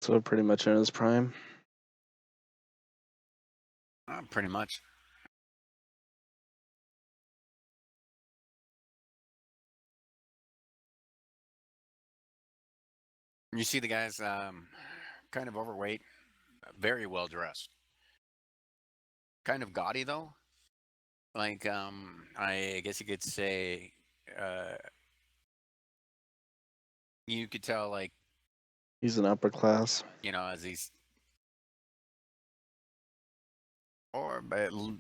So pretty much in his prime. Pretty much. You see the guy's kind of overweight, very well dressed. Kind of gaudy though. Like I guess you could say you could tell, like, He's an upper class. as he's, or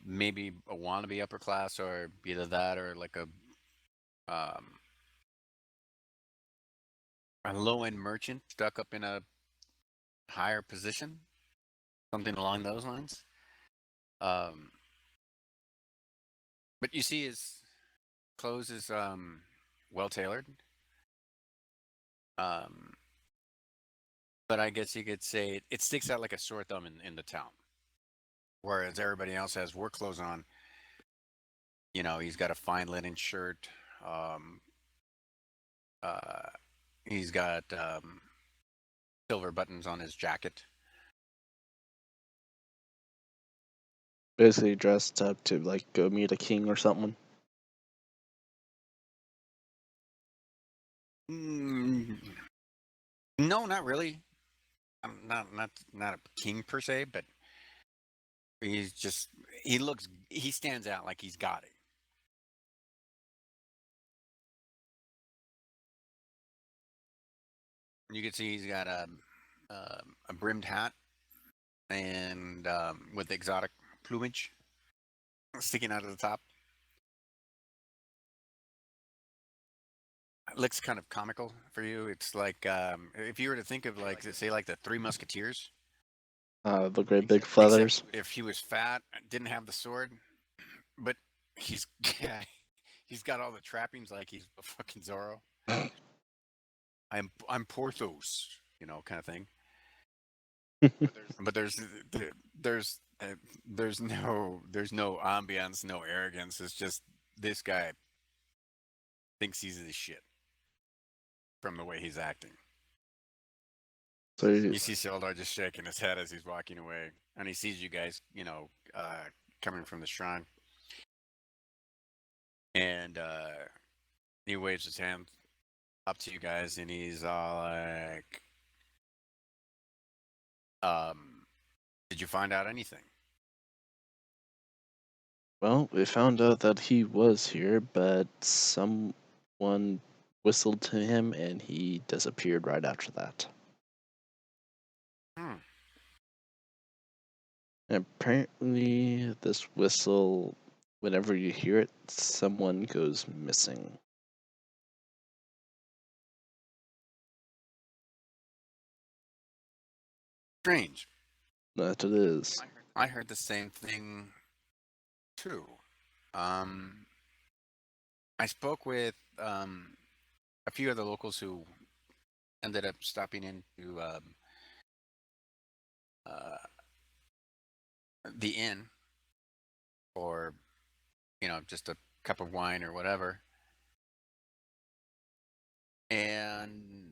maybe a wannabe upper class, or either that or like a low end merchant stuck up in a higher position, something along those lines. Um, but you see his clothes is well tailored. Um, but I guess you could say it sticks out like a sore thumb in the town. Whereas everybody else has work clothes on. He's got a fine linen shirt. Um, uh, he's got silver buttons on his jacket. Basically dressed up to like go meet a king or something. Mm, no, not really. I'm not a king per se, but he stands out like he's got it. You can see he's got a brimmed hat and with exotic plumage sticking out of the top. It looks kind of comical for you. It's like if you were to think of, like, say, like the Three Musketeers, The great big except feathers. if he was fat, didn't have the sword, but he's yeah, he's got all the trappings like he's a fucking Zorro. I'm Porthos, kind of thing. But there's there's no ambiance, no arrogance. It's just this guy thinks he's the shit from the way he's acting. So You see Sildar just shaking his head as he's walking away, and he sees you guys, coming from the shrine, and he waves his hand up to you guys, and he's all like, "Did you find out anything?" Well, we found out that he was here, but someone whistled to him and he disappeared right after that. Hmm. And apparently, this whistle, whenever you hear it, someone goes missing. Strange. That it is. I heard the same thing too. Um, I spoke with a few of the locals who ended up stopping into uh, the inn for, just a cup of wine or whatever. And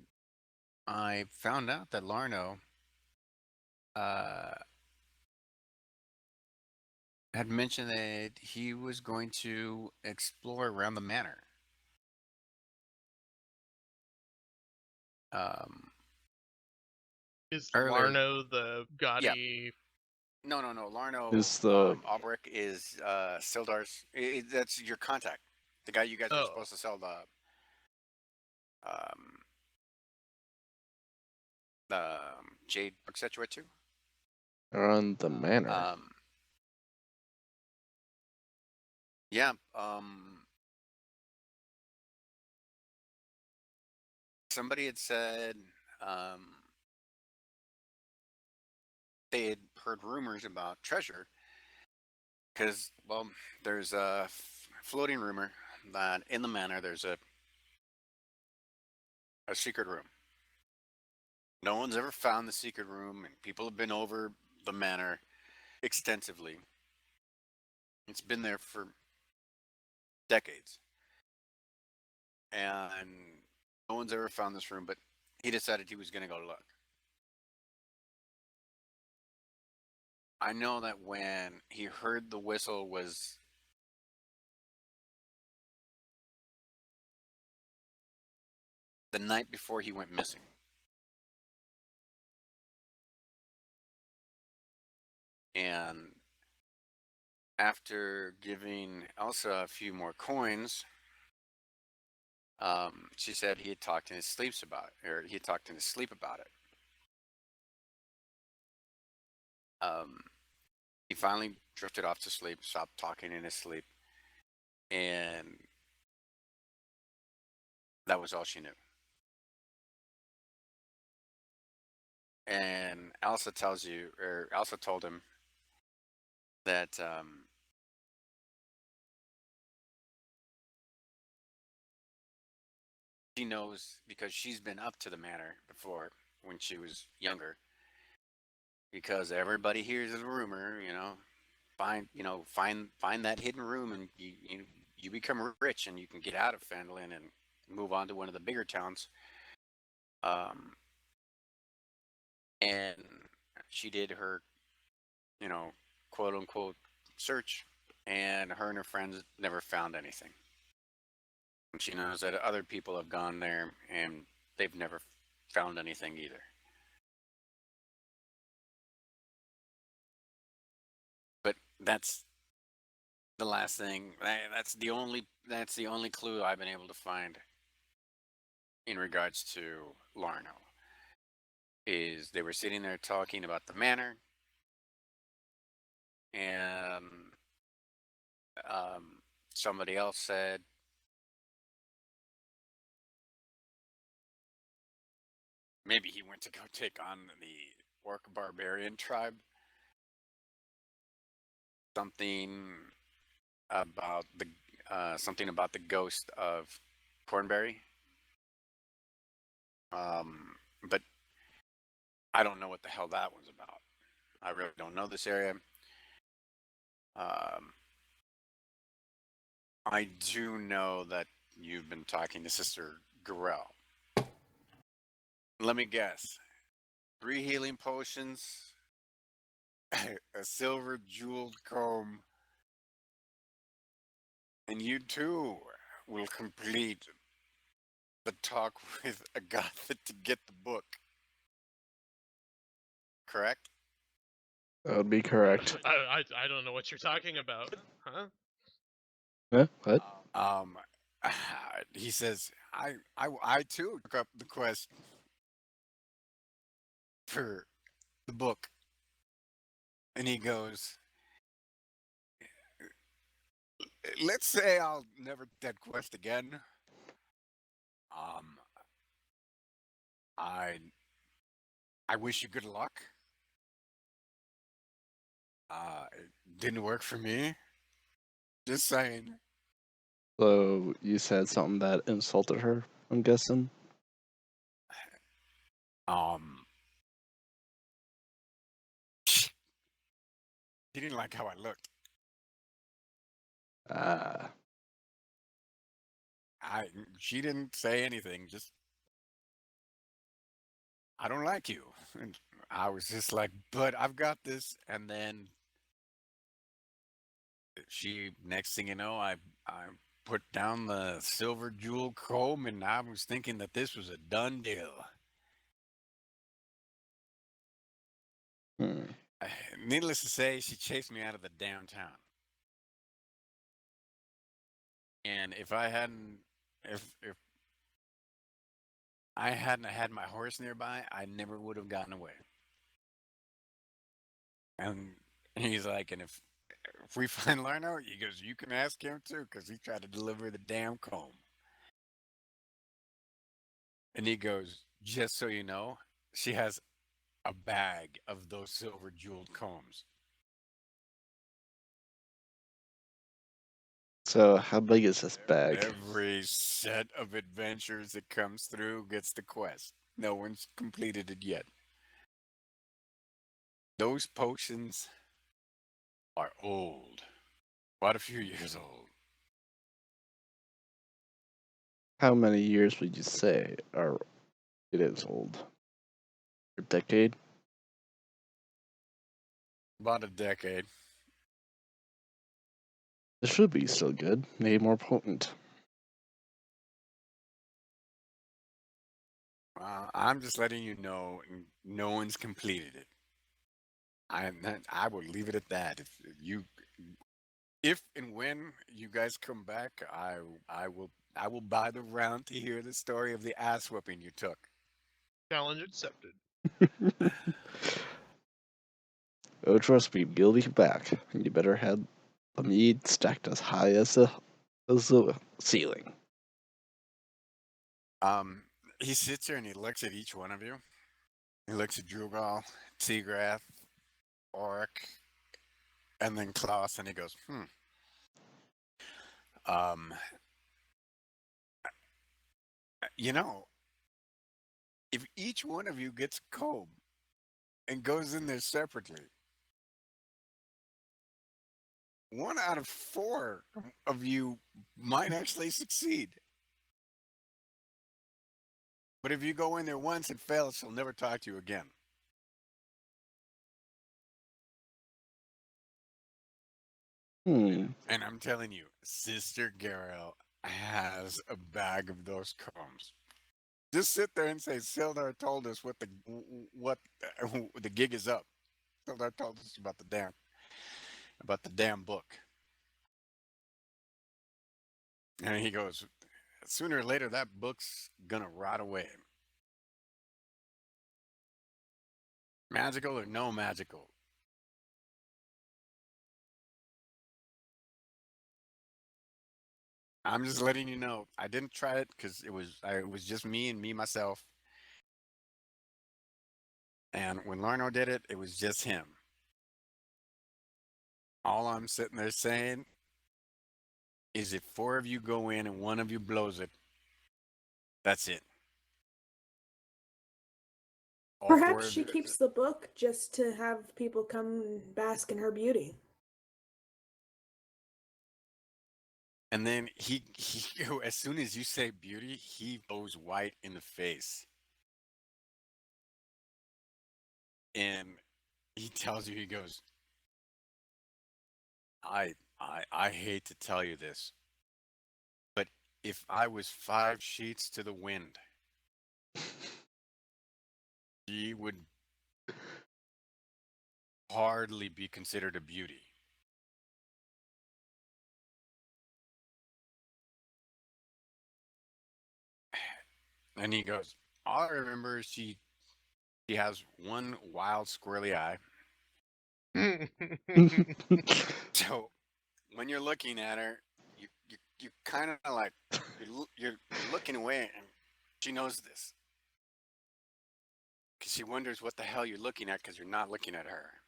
I found out that Larno uh, had mentioned that he was going to explore around the manor. Um, Is Earlier, Larno the gaudy? no. Larno Is the Albrecht is Sildar's. That's your contact, the guy you guys were Oh, supposed to sell um, the jade, etc. to. on the manor? Yeah. Somebody had said they had heard rumors about treasure because, well, there's a floating rumor that in the manor there's a secret room. No one's ever found the secret room, and people have been over the manor extensively. It's been there for decades, and no one's ever found this room. But he decided he was going to go look. I know that when he heard the whistle was the night before he went missing. And after giving Elsa a few more coins, she said he had talked in his sleep about it, or he had talked in his sleep about it. He finally drifted off to sleep, stopped talking in his sleep, and that was all she knew. And Elsa told him that she knows because she's been up to the manor before when she was younger. Because everybody hears a rumor, find that hidden room, and you become rich, and you can get out of Phandalin and move on to one of the bigger towns. And she did her, quote unquote search, and her friends never found anything. And she knows that other people have gone there and they've never found anything either. But that's the last thing. That's the only clue I've been able to find in regards to Larno. Is they were sitting there talking about the manor, and somebody else said maybe he went to go take on the orc barbarian tribe. Something about the ghost of Cornberry. But I don't know what the hell that was about. I really don't know this area. I do know that you've been talking to Sister Garel. Let me guess. 3 healing potions, a silver jeweled comb, and you too will complete the talk with Agatha to get the book. Correct? That would be correct. I don't know what you're talking about, huh? Huh? What? Um, he says, I too took up the quest for the book, and he goes, let's say I'll never do that quest again. Um, I I wish you good luck. It didn't work for me. Just saying. So you said something that insulted her, I'm guessing? Um, he didn't like how I looked. Ah. She didn't say anything. Just I don't like you. And I was just like, but I've got this. And then next thing you know, I put down the silver jewel comb, and I was thinking that this was a done deal. Hmm. Needless to say, she chased me out of the downtown. And if I hadn't had my horse nearby, I never would have gotten away. And he's like, and if we find Larno, he goes, you can ask him too, because he tried to deliver the damn comb. And he goes, just so you know, she has a bag of those silver jeweled combs. So how big is this bag? Every set of adventures that comes through gets the quest. No one's completed it yet. Those potions are old, quite a few years old. How many years would you say are it is old? A decade? About a decade. It should be still good, maybe more potent. I'm just letting you know, no one's completed it. I will leave it at that. If and when you guys come back, I will buy the round to hear the story of the ass whooping you took. Challenge accepted. Oh, trust me, we'll be back. You better have the mead stacked as high as the ceiling. He sits there and he looks at each one of you. He looks at Drugal, Tigrath, Oric, and then Klaus, and he goes, Um, you know, if each one of you gets a comb and goes in there separately, 1 out of 4 of you might actually succeed. But if you go in there once and fail, she'll never talk to you again. Hmm. And I'm telling you, Sister Garel has a bag of those combs. Just sit there and say, Sildar told us what the gig is up. Sildar told us about the damn book. And he goes, sooner or later, that book's gonna rot away. Magical or no magical. I'm just letting you know. I didn't try it because it was just me and me myself. And when Larno did it, it was just him. All I'm sitting there saying is if 4 of you go in and 1 of you blows it, that's it. All 4 Perhaps of she you. keeps the book just to have people come and bask in her beauty. And then he as soon as you say beauty, he goes white in the face. And he tells you, he goes, I hate to tell you this, but if I was 5 sheets to the wind, she would hardly be considered a beauty. And he goes, all I remember is she has one wild squirrely eye. So when you're looking at her, you kind of like you're looking away, and she knows this because she wonders what the hell you're looking at because you're not looking at her.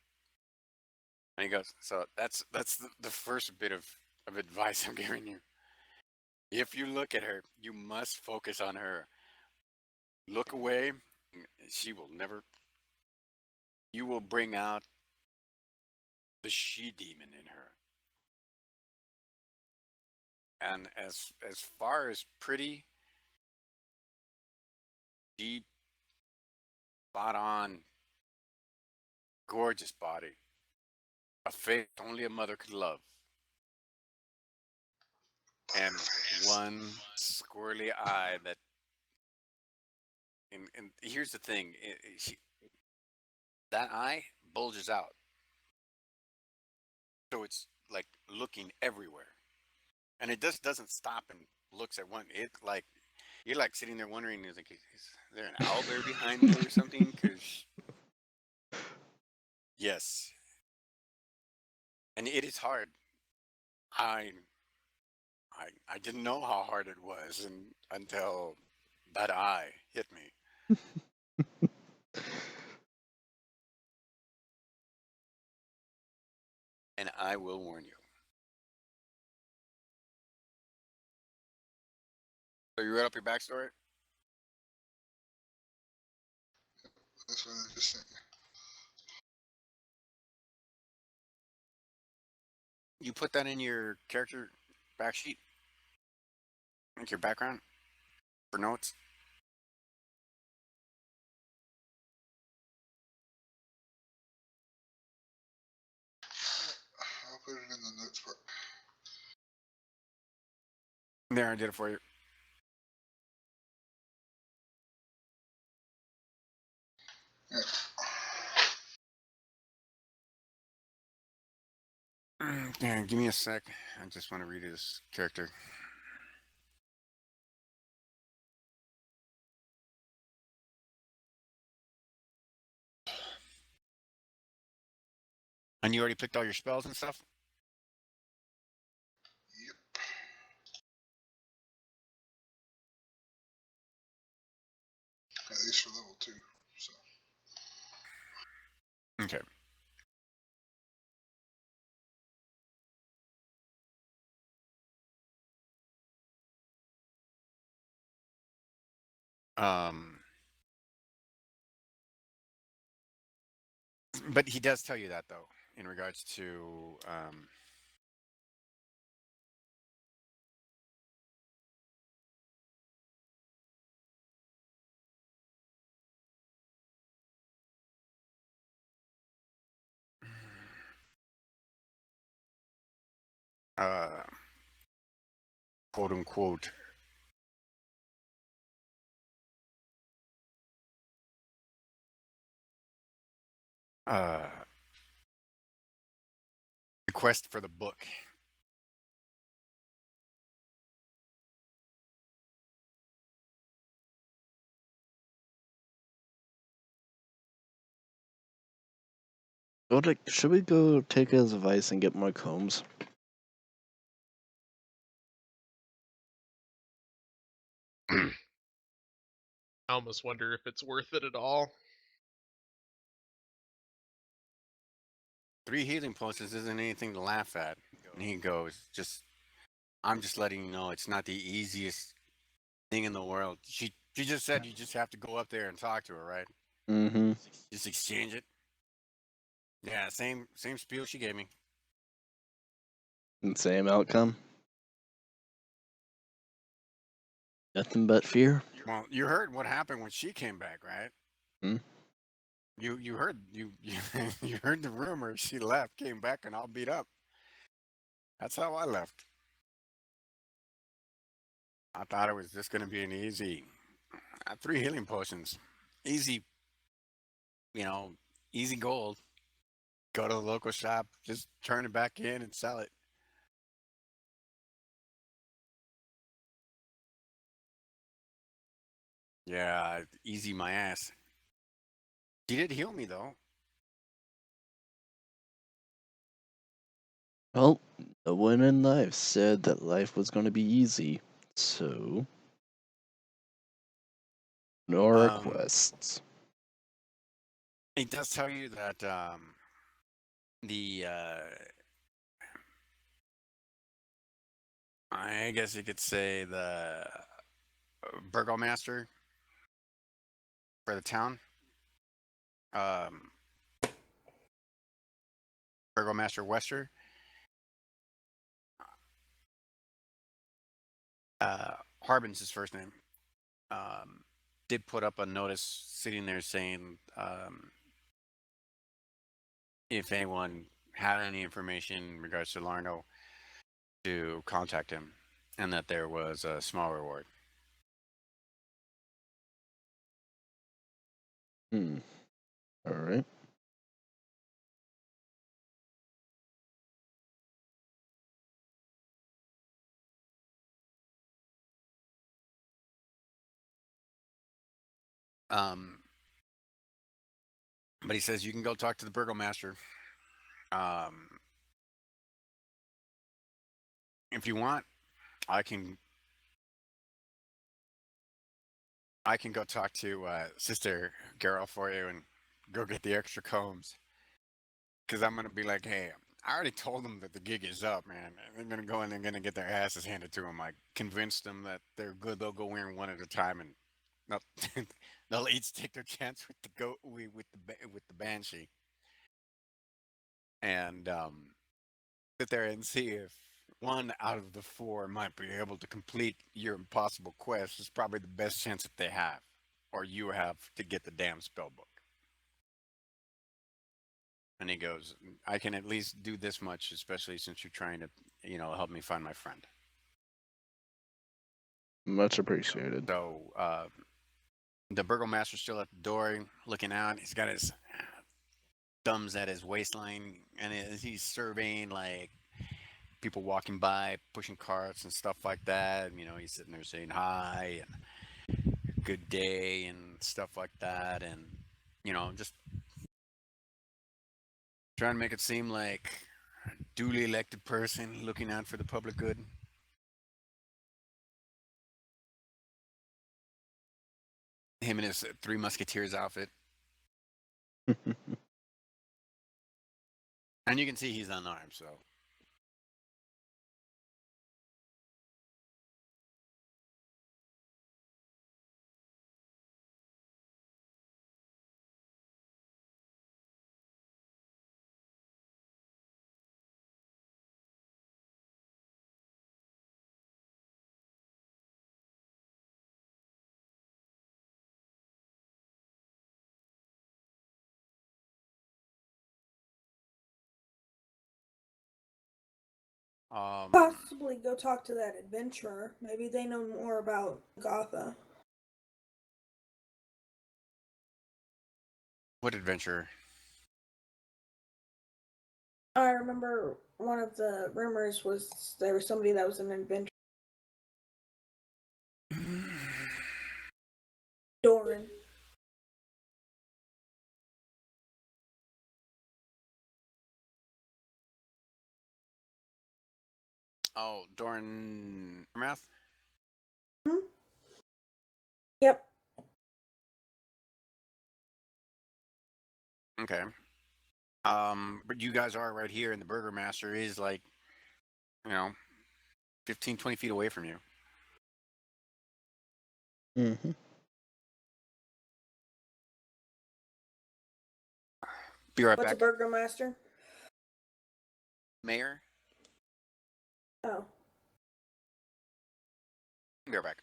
And he goes, so that's the first bit of advice I'm giving you. If you look at her, you must focus on her. Look away, she will never. You will bring out the she demon in her. And as far as pretty, deep, spot on, gorgeous body, a face only a mother could love, and Butterface. one squirrely eye that. And here's the thing, that eye bulges out, so it's like looking everywhere, and it just doesn't stop and looks at one. It like you're like sitting there wondering, is there an owlbear behind me or something? Because yes, and it is hard. I I didn't know how hard it was, and until that eye hit me. And I will warn you. So you read up your backstory? That's what I just sent you. You put that in your character back sheet? Like your background? For notes? I'll put it in the notes part. There, I did it for you. Yeah. Yeah, give me a sec. I just want to read his character. And you already picked all your spells and stuff? Yep. At least for level 2. So Okay. But he does tell you that though, in regards to uh quote unquote uh the quest for the book. Should we go take his advice and get more combs? I almost wonder if it's worth it at all. 3 healing potions isn't anything to laugh at. And he goes, I'm just letting you know it's not the easiest thing in the world. She just said you just have to go up there and talk to her, right? Mm-hmm. Just exchange it. Yeah, same spiel she gave me. And same outcome. Nothing but fear. Well, you heard what happened when she came back, right? Hmm? You heard you you heard the rumor. She left, came back, and all beat up. That's how I left. I thought it was just gonna be an easy 3 healing potions, easy, you know, easy gold. Go to the local shop, just turn it back in and sell it. Yeah, easy my ass. She did heal me though. Well, no one in life said that life was going to be easy, so no Um, requests. it does tell you that the I guess you could say the burgomaster for the town, um, burgomaster Wester, Harbin's his first name. Um, did put up a notice sitting there saying if anyone had any information in regards to Larno, to contact him, and that there was a small reward. Hmm. All right. Um, but he says you can go talk to the burgomaster. Um, if you want, I can I can go talk to Sister Geralt for you and go get the extra combs. Because I'm gonna be like, hey, I already told them that the gig is up, man. They're gonna go and they're gonna get their asses handed to them. I convinced them that they're good. They'll go in one at a time, and they'll, they'll each take their chance with the with the banshee, and sit there and see if one out of the four might be able to complete your impossible quest. Is probably the best chance that they have, or you have to get the damn spell book. And he goes, I can at least do this much, especially since you're trying to, help me find my friend. Much appreciated. So the burgomaster's still at the door looking out. He's got his thumbs at his waistline and he's surveying like people walking by, pushing carts and stuff like that. And, he's sitting there saying hi and good day and stuff like that. And, just trying to make it seem like a duly elected person looking out for the public good. Him in his Three Musketeers outfit. And you can see he's unarmed, so. Um, Possibly go talk to that adventurer. Maybe they know more about Gotha. what adventure? I remember one of the rumors was there was somebody that was an adventurer. Doran. Oh, Doran Math? Hmm? Yep. Okay. But you guys are right here, and the Burgermaster is like, you know, 15, 20 feet away from you. Mm-hmm. Be right What's a back. burgomaster? Mayor? Oh. Be right back.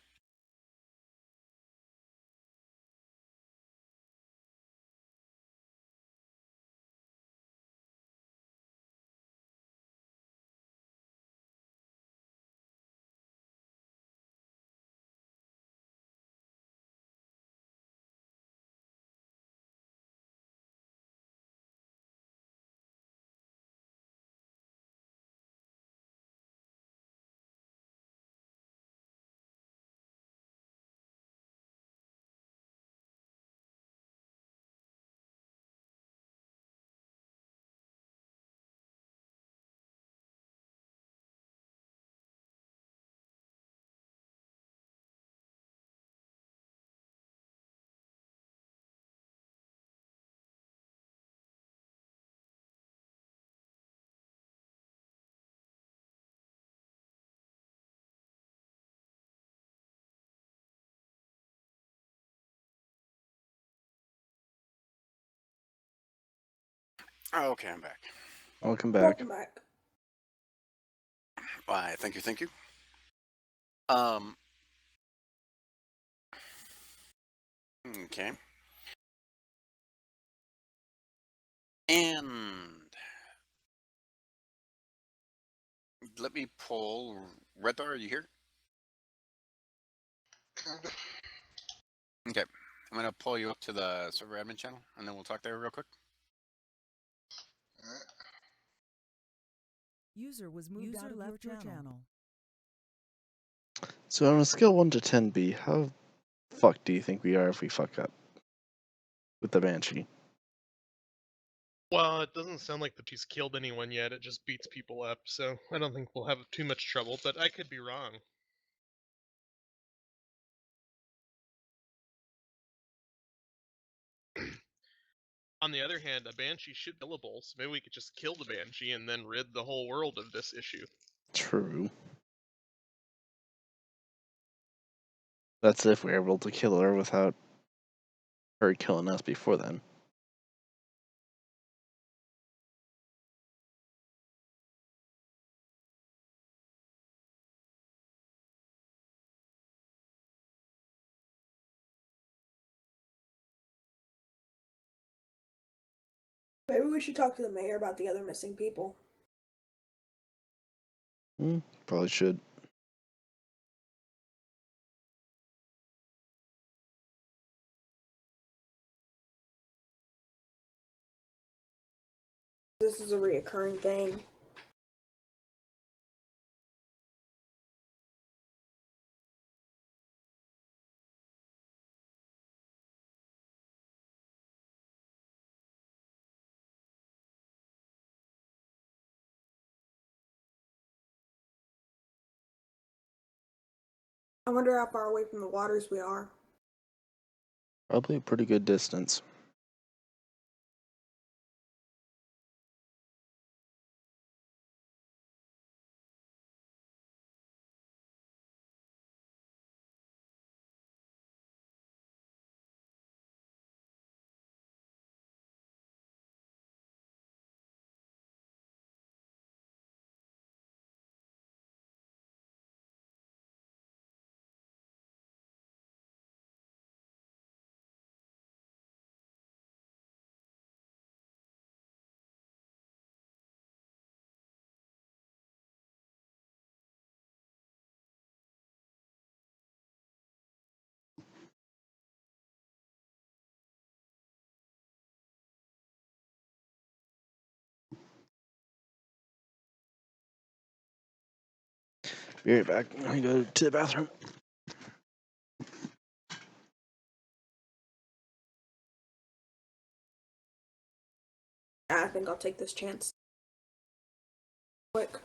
Oh, okay, I'm back. Welcome back. Welcome back. Why, thank you, thank you. Um, okay. And let me pull. Redar, are you here? Kinda. Okay. I'm going to pull you up to the server admin channel, and then we'll talk there real quick. Alright. User was moved out of your channel. So on a scale 1 to 10B, how fucked do you think we are if we fuck up with the Banshee? Well, it doesn't sound like that she's killed anyone yet. It just beats people up, so I don't think we'll have too much trouble. But I could be wrong. On the other hand, a Banshee should be killable, so maybe we could just kill the Banshee and then rid the whole world of this issue. True. That's if we're able to kill her without her killing us before then. Maybe we should talk to the mayor about the other missing people. Probably should. This is a reoccurring thing. I wonder how far away from the waters we are. Probably a pretty good distance. Be right back. I go to the bathroom. I think I'll take this chance. Quick.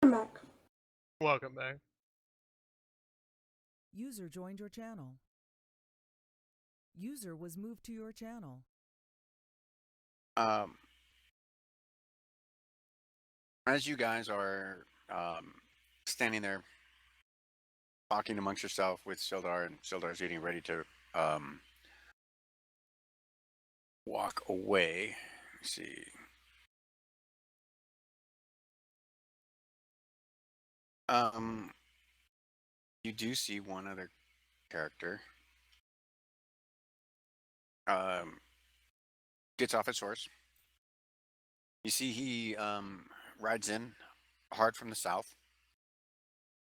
I'm back. Welcome back. User joined your channel. User was moved to your channel. As you guys are standing there talking amongst yourself with Sildar, and Sildar's getting ready to walk away. Let's see. You do see one other character. Gets off his horse. You see he rides in hard from the south,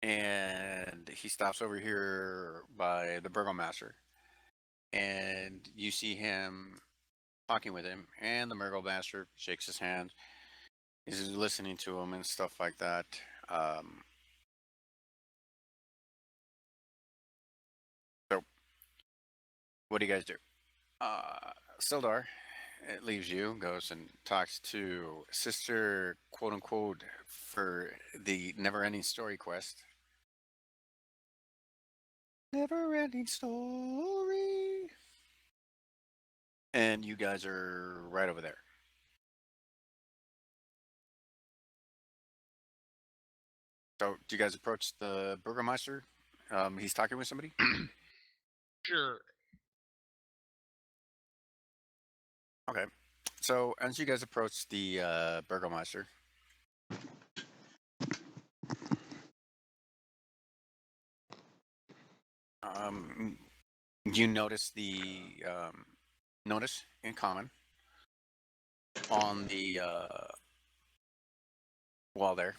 and he stops over here by the burgomaster, and you see him talking with him, and the burgomaster shakes his hand. He's listening to him and stuff like that. So, what do you guys do? Sildar, it leaves you, goes and talks to Sister, quote unquote, for the never ending story quest. Never ending story. And you guys are right over there. So, do you guys approach the burgomaster? He's talking with somebody? Sure. Okay. So, as you guys approach the burgomaster, you notice the notice in common on the wall there.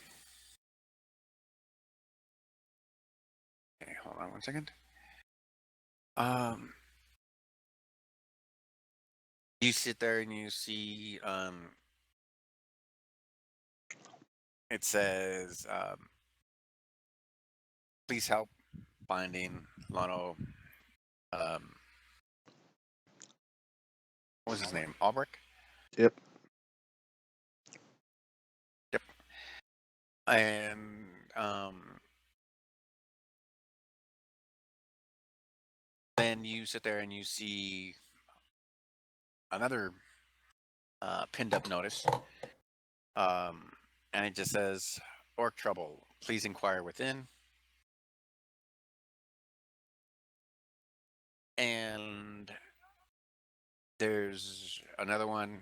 Okay, hold on 1 second. You sit there and you see it says please help finding Lano what was his name? Albrecht? Yep. Yep. And then you sit there and you see another pinned up notice. And it just says orc trouble. Please inquire within. And there's another one.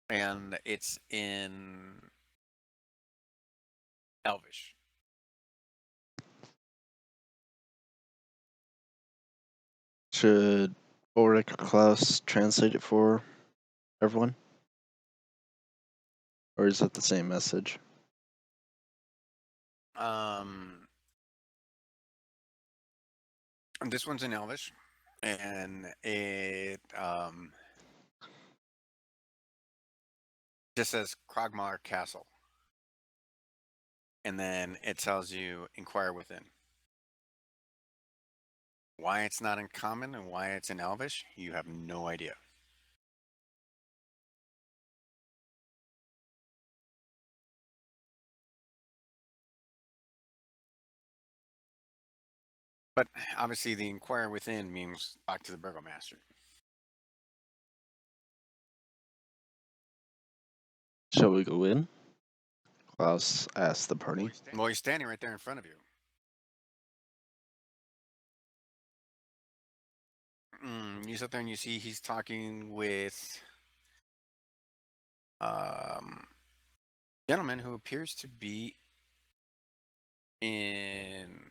And it's in Elvish. Should Ulrich or Klaus translate it for everyone? Or is it the same message? This one's in Elvish, and it just says Krogmar Castle, and then it tells you inquire within. Why it's not in common and why it's in Elvish, you have no idea. But obviously, the inquire within means talk to the burgomaster. Shall we go in? Klaus asked the party. Well, he's standing right there in front of you. You sit there and you see he's talking with gentleman who appears to be in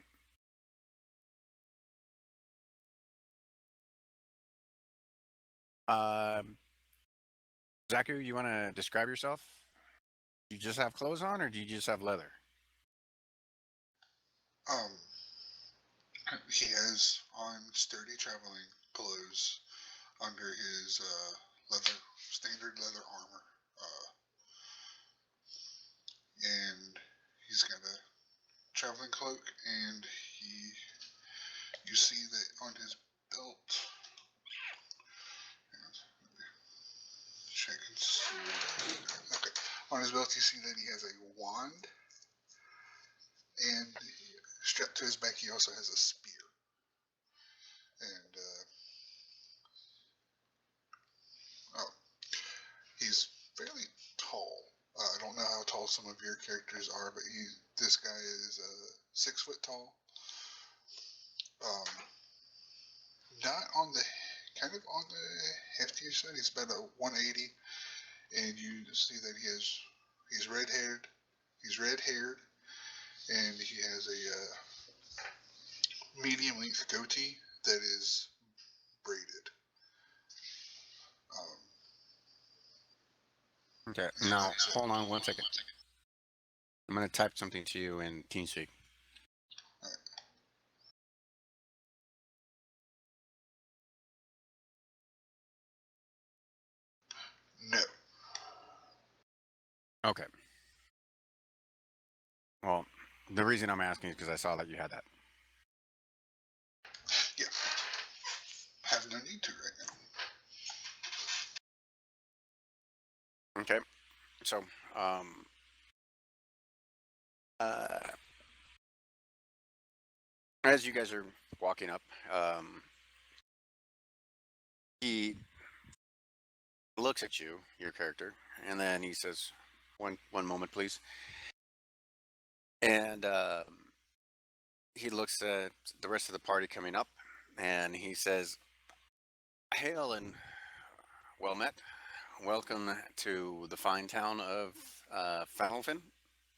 Zaku, you want to describe yourself? Do you just have clothes on, or do you just have leather? He has on sturdy traveling clothes under his standard leather armor, and he's got a traveling cloak, and you see that on his belt. Check and see. On his belt, you see that he has a wand, and strapped to his back, he also has a spear. And oh, he's fairly tall. I don't know how tall some of your characters are, but this guy is 6 foot tall. Not on the kind of on the heftier side. He's about a 180, and you see that he's red haired. He's red haired, and he has a medium length goatee that is braided. Okay. And Now, like I said, hold on one second. I'm going to type something to you in TeamSpeak. no. Okay. Well, the reason I'm asking is because I saw that you had that. Yeah. Have no need to right now. Okay. So, as you guys are walking up, he looks at you, your character, and then he says, one moment, please." And he looks at the rest of the party coming up, and he says, "Hail and well met. Welcome to the fine town of Phandalin,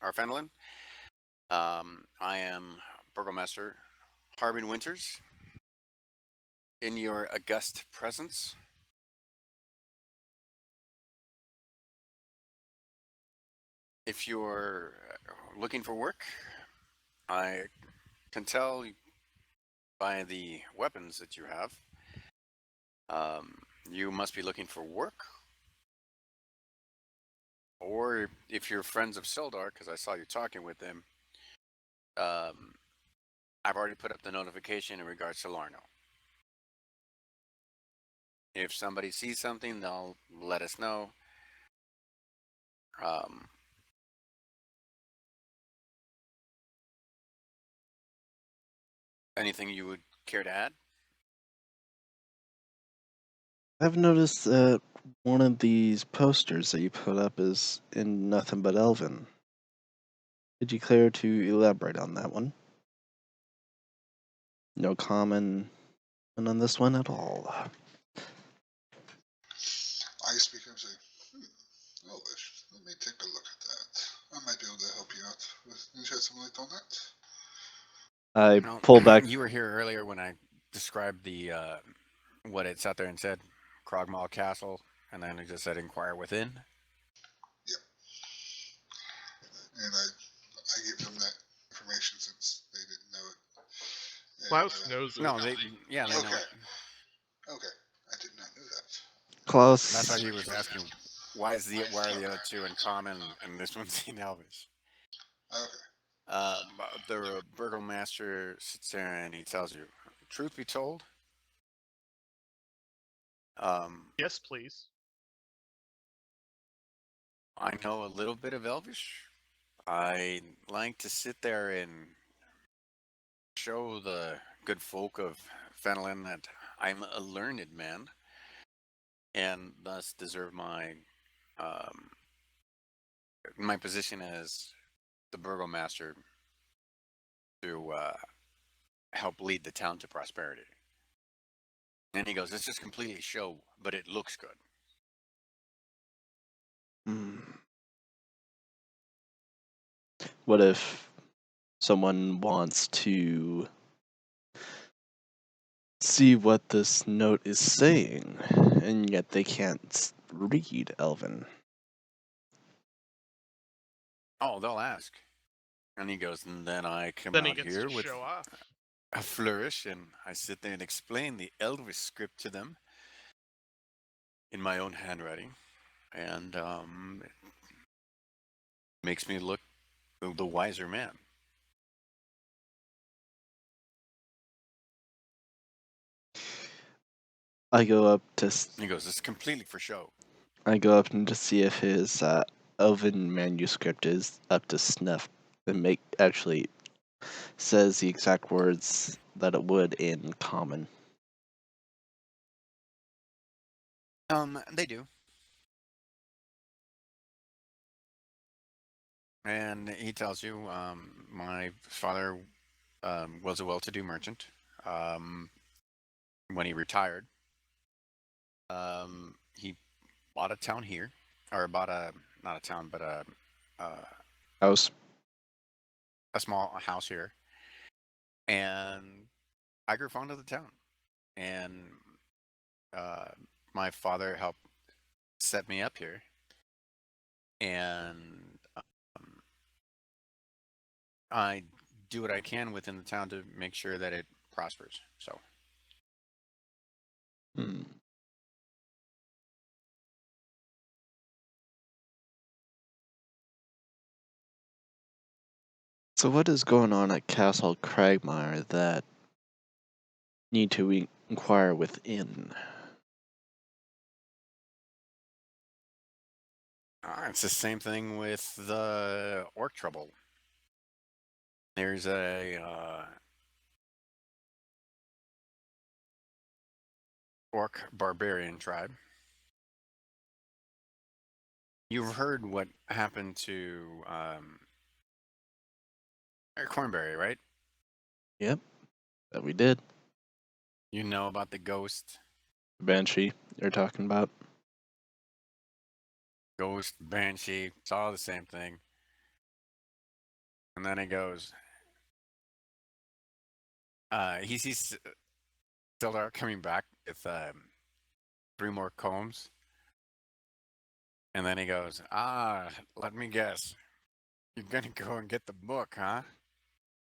or Phandalin. I am Burgomaster Harbin Winters. In your august presence, if you're looking for work, I can tell by the weapons that you have, you must be looking for work. Or if you're friends of Sildar, because I saw you talking with them, I've already put up the notification in regards to Larno. If somebody sees something, they'll let us know. Anything you would care to add? I've noticed that one of these posters that you put up is in nothing but Elven. Could you care to elaborate on that one? No comment on this one at all. I speak up and say, Elvish, let me take a look at that. I might be able to help you out. Can you shed some light on that? I No, pull back. you were here earlier when I described the what it sat there and said, Krogmaw Castle, and then it just said inquire within. Yep. And I gave them that information since they didn't know it. And, Klaus knows it. No, they know okay. it. Okay. I did not know that. Klaus. That's why he was asking, why are the other two in common and this one's in Elvis? Okay. The burgomaster sits there and he tells you, truth be told, Yes, please. I know a little bit of Elvish. I like to sit there and show the good folk of Phandalin that I'm a learned man, and thus deserve my my position as the burgomaster to help lead the town to prosperity. And he goes, "It's just completely show, but it looks good." What if someone wants to see what this note is saying, and yet they can't read Elven? Oh, they'll ask. And he goes, and then I come Then he out gets here to with show off. a flourish, and I sit there and explain the Elvish script to them in my own handwriting, and it makes me look the wiser man. I go up to And he goes, "It's completely for show." I go up and to see if his Elven manuscript is up to snuff. It actually says the exact words that it would in common. They do. And he tells you, my father was a well-to-do merchant. When he retired, he bought a town here, or bought not a town, but House. a small house here. And I grew fond of the town. And my father helped set me up here. And I do what I can within the town to make sure that it prospers. So. Hmm. So what is going on at Castle Cragmire that need to inquire within? It's the same thing with the orc trouble. There's a orc barbarian tribe. You've heard what happened to Cornberry, right? Yep, that we did. You know about the ghost, Banshee, you're talking about? banshee. It's all the same thing. And then he goes, he sees Sildar coming back with 3 more combs. And then he goes, let me guess. You're gonna go and get the book, huh?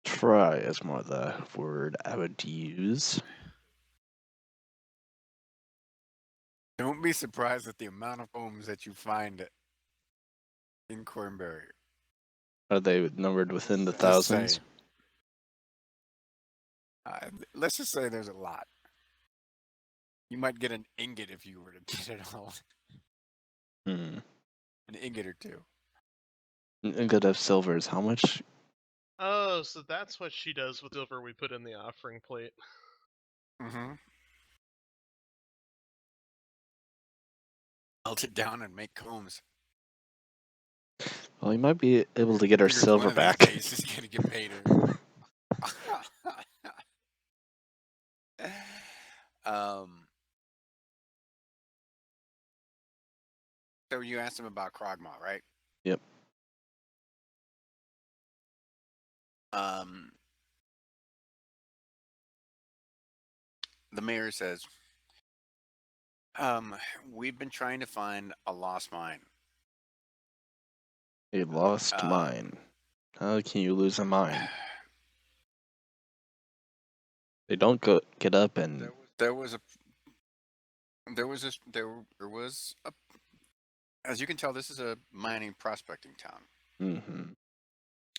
Try is more the word I would use. Don't be surprised at the amount of combs that you find in Cornberry. Are they numbered within the Just thousands? saying. Let's just say there's a lot. You might get an ingot if you were to get it all. Hmm. An ingot or two. An ingot of silver is how much? Oh, so that's what she does with silver we put in the offering plate. Mm-hmm. Melt it down and make combs. Well, you might be able to get our Figures one silver of these back. days she's gonna get paid her. um. So you asked him about Krogmaw, right? Yep. Um. The mayor says, we've been trying to find a lost mine. A lost mine. How can you lose a mine? They don't get up and There was a as you can tell, this is a mining prospecting town. Mhm.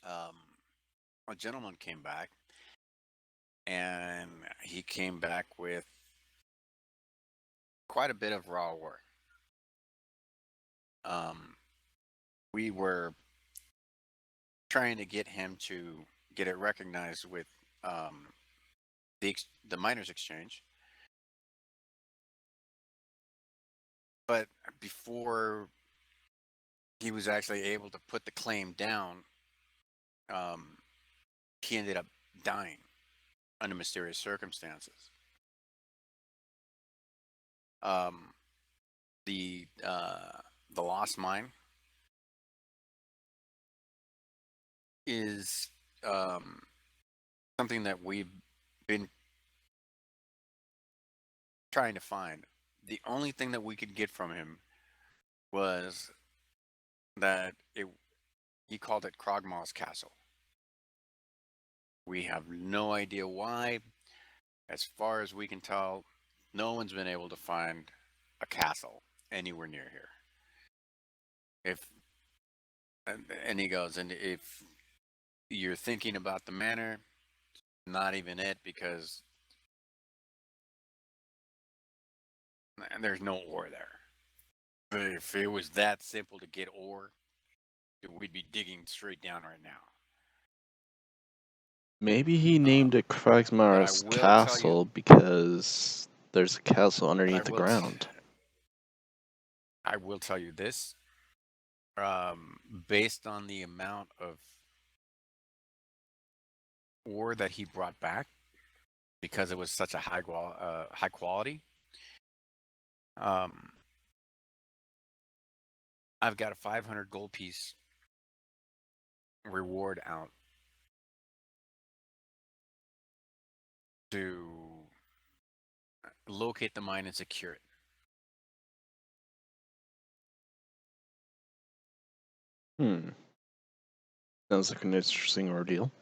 A gentleman came back, and he came back with quite a bit of raw ore. We were trying to get him to get it recognized with the miners exchange, but before he was actually able to put the claim down, he ended up dying under mysterious circumstances. Um, the lost mine is something that we've been trying to find. The only thing that we could get from him was that he called it Krogmaw's Castle. We have no idea why. As far as we can tell, no one's been able to find a castle anywhere near here. And he goes, and if you're thinking about the manor, not even it, because there's no ore there. But if it was that simple to get ore, we'd be digging straight down right now. Maybe he named it But I Kragsmar's will tell you. castle because there's a castle But underneath the ground. I will tell you this. Based on the amount of ore that he brought back, because it was such a high quality. I've got a 500 gold piece reward out to locate the mine and secure it. Sounds like an interesting ordeal.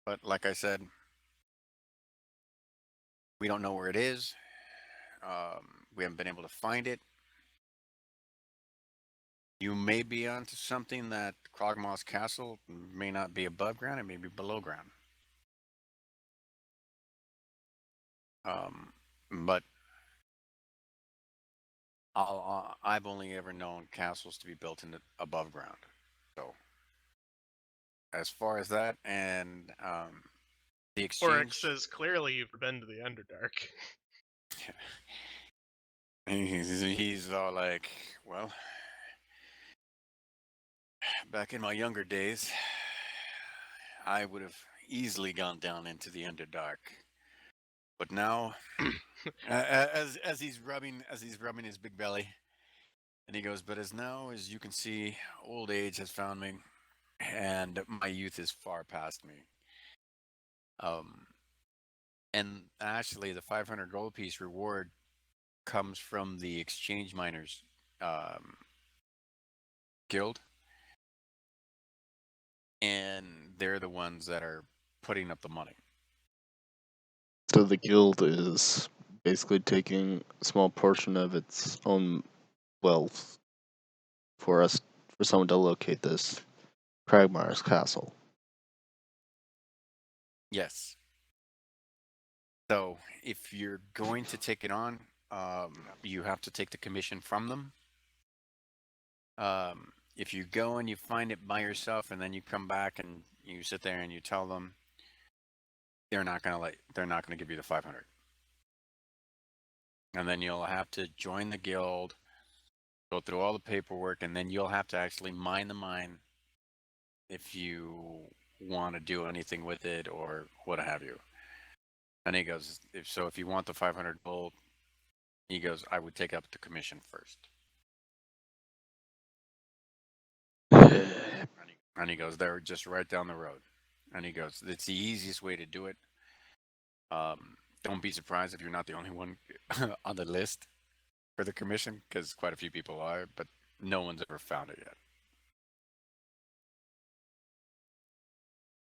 But like I said, we don't know where it is. We haven't been able to find it. You may be onto something that Krogma's castle may not be above ground, it may be below ground. But I've only ever known castles to be built in the above ground. So as far as that, and the Oryx exchange, says clearly you've been to the Underdark. he's all like, well, back in my younger days, I would have easily gone down into the Underdark. But now, as he's rubbing his big belly, and he goes, but as now as you can see, old age has found me, and my youth is far past me. And actually, the 500 gold piece reward comes from the exchange miners guild, and they're the ones that are putting up the money. So the guild is basically taking a small portion of its own wealth for someone to locate this Kragmar's castle. Yes. So if you're going to take it on, you have to take the commission from them. If you go and you find it by yourself, and then you come back and you sit there and you tell them, they're not gonna give you the 500, and then you'll have to join the guild, go through all the paperwork, and then you'll have to actually mine the mine if you want to do anything with it or what have you. And he goes, if you want the 500 gold, he goes, I would take up the commission first. And he goes, they're just right down the road. And he goes, it's the easiest way to do it. Don't be surprised if you're not the only one on the list for the commission, because quite a few people are, but no one's ever found it yet.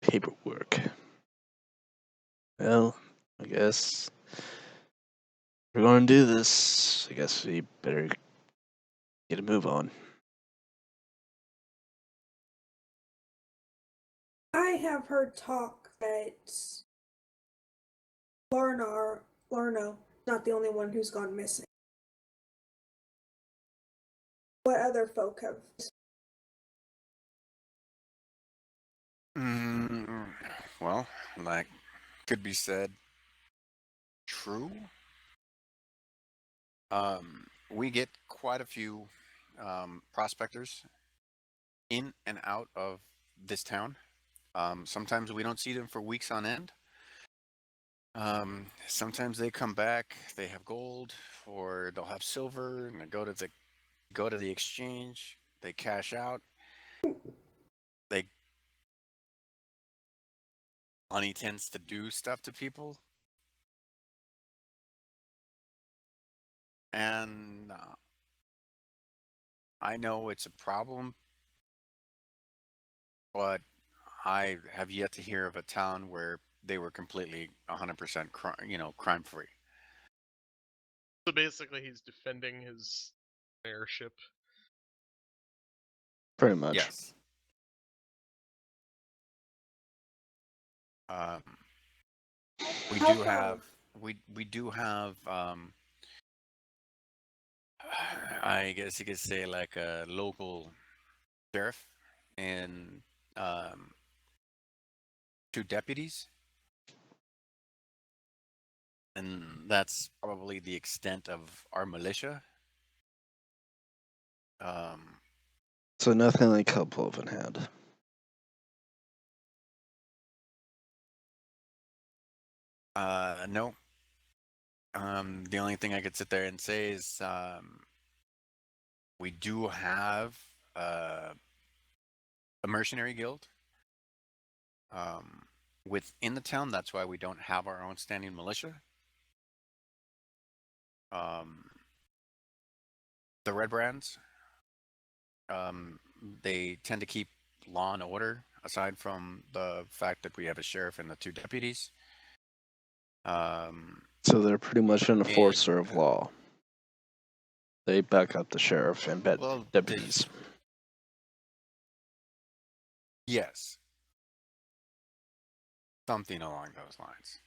Paperwork. Well, I guess we're going to do this. I guess we better get a move on. I have heard talk that Larno, not the only one who's gone missing. What other folk have? Well, like could be said, true. We get quite a few prospectors in and out of this town. Sometimes we don't see them for weeks on end. Sometimes they come back, they have gold, or they'll have silver, and they go to the exchange. They cash out. Money tends to do stuff to people, and I know it's a problem, but I have yet to hear of a town where they were completely 100% crime free. So basically, he's defending his mayorship. Pretty much. Yes. We do have I guess you could say like a local sheriff and um, two deputies, and that's probably the extent of our militia. Um, So nothing like helpful in hand. no. The only thing I could sit there and say is we do have uh, a mercenary guild within the town. That's why we don't have our own standing militia. Um, the Red Brands, um, they tend to keep law and order aside from the fact that we have a sheriff and the two deputies. So they're pretty much an enforcer And of law. They back up the sheriff and well, deputies. yes, something along those lines.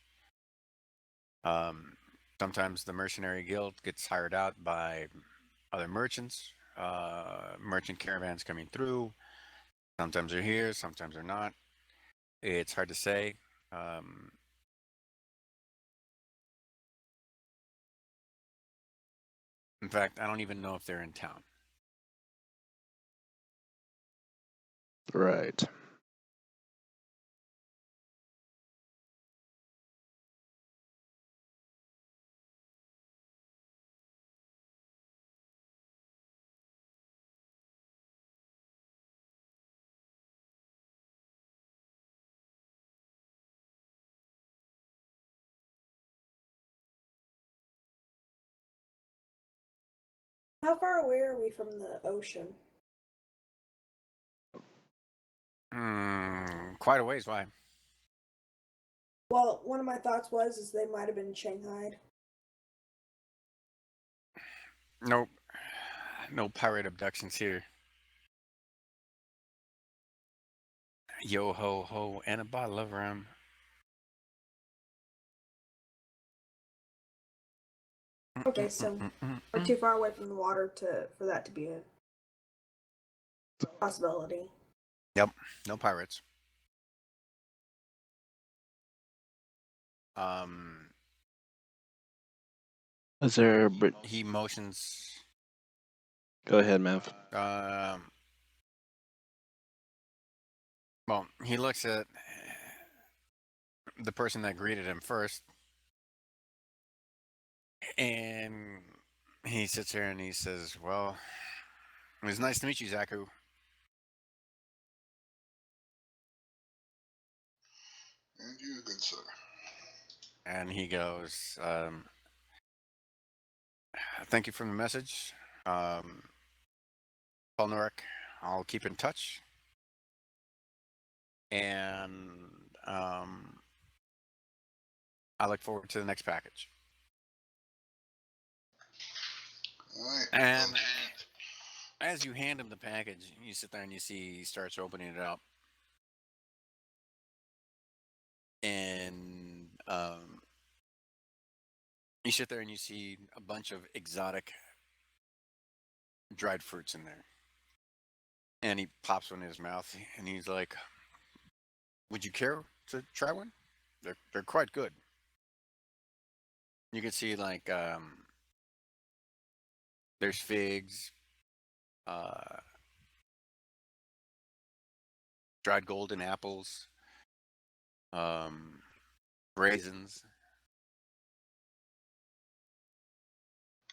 Sometimes the mercenary guild gets hired out by other merchants, merchant caravans coming through. Sometimes they're here, sometimes they're not. It's hard to say. Um, in fact, I don't even know if they're in town. Right. How far away are we from the ocean? Quite a ways. Why? Well, one of my thoughts was is they might have been Shanghai. Nope. No pirate abductions here. Yo ho ho, and a bottle of rum. Okay, so we're too far away from the water for that to be a possibility. Yep, no pirates. Um, Is there? he motions. Go ahead, Mav. Well, he looks at the person that greeted him first, and he sits there and he says, "Well, it was nice to meet you, Zaku." And you, good sir. And he goes, "Thank you for the message, Paul Norek. I'll keep in touch." And I look forward to the next package. Alright. And as you hand him the package, you sit there and you see he starts opening it up. And you sit there and you see a bunch of exotic dried fruits in there. And he pops one in his mouth and he's like, "Would you care to try one? They're quite good." You can see like there's figs, uh, dried golden apples, um, raisins,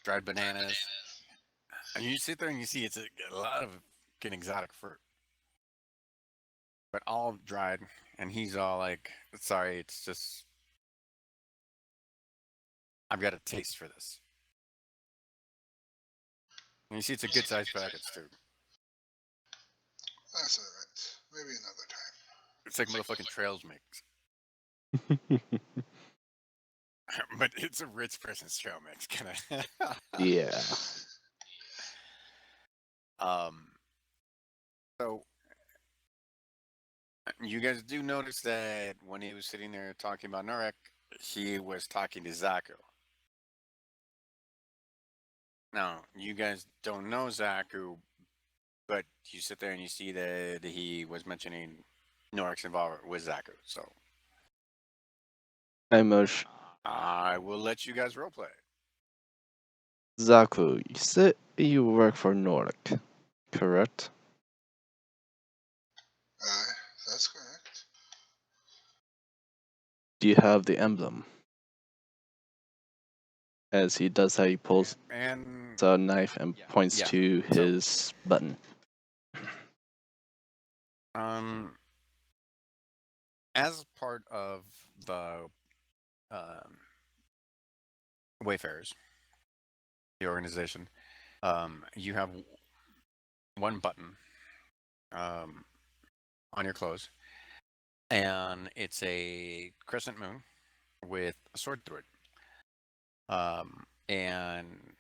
dried bananas. And you sit there and you see it's a lot of exotic fruit, but all dried. And he's all like, "Sorry, it's just I've got a taste for this." And you see it's a good sized package too. That's alright. Maybe another time. It's like motherfucking trails mix, but it's a rich person's trail mix, kind of. Yeah. So you guys do notice that when he was sitting there talking about Norek, he was talking to Zaku. Now, you guys don't know Zaku, but you sit there and you see that he was mentioning Norik's involvement with Zaku. So I will let you guys roleplay. Zaku, you said you work for Nordic, correct? That's correct. Do you have the emblem? As he does that, he pulls And a knife and points yeah, to so his button. as part of the um, Wayfarers, the organization, you have one button on your clothes, and it's a crescent moon with a sword through it. And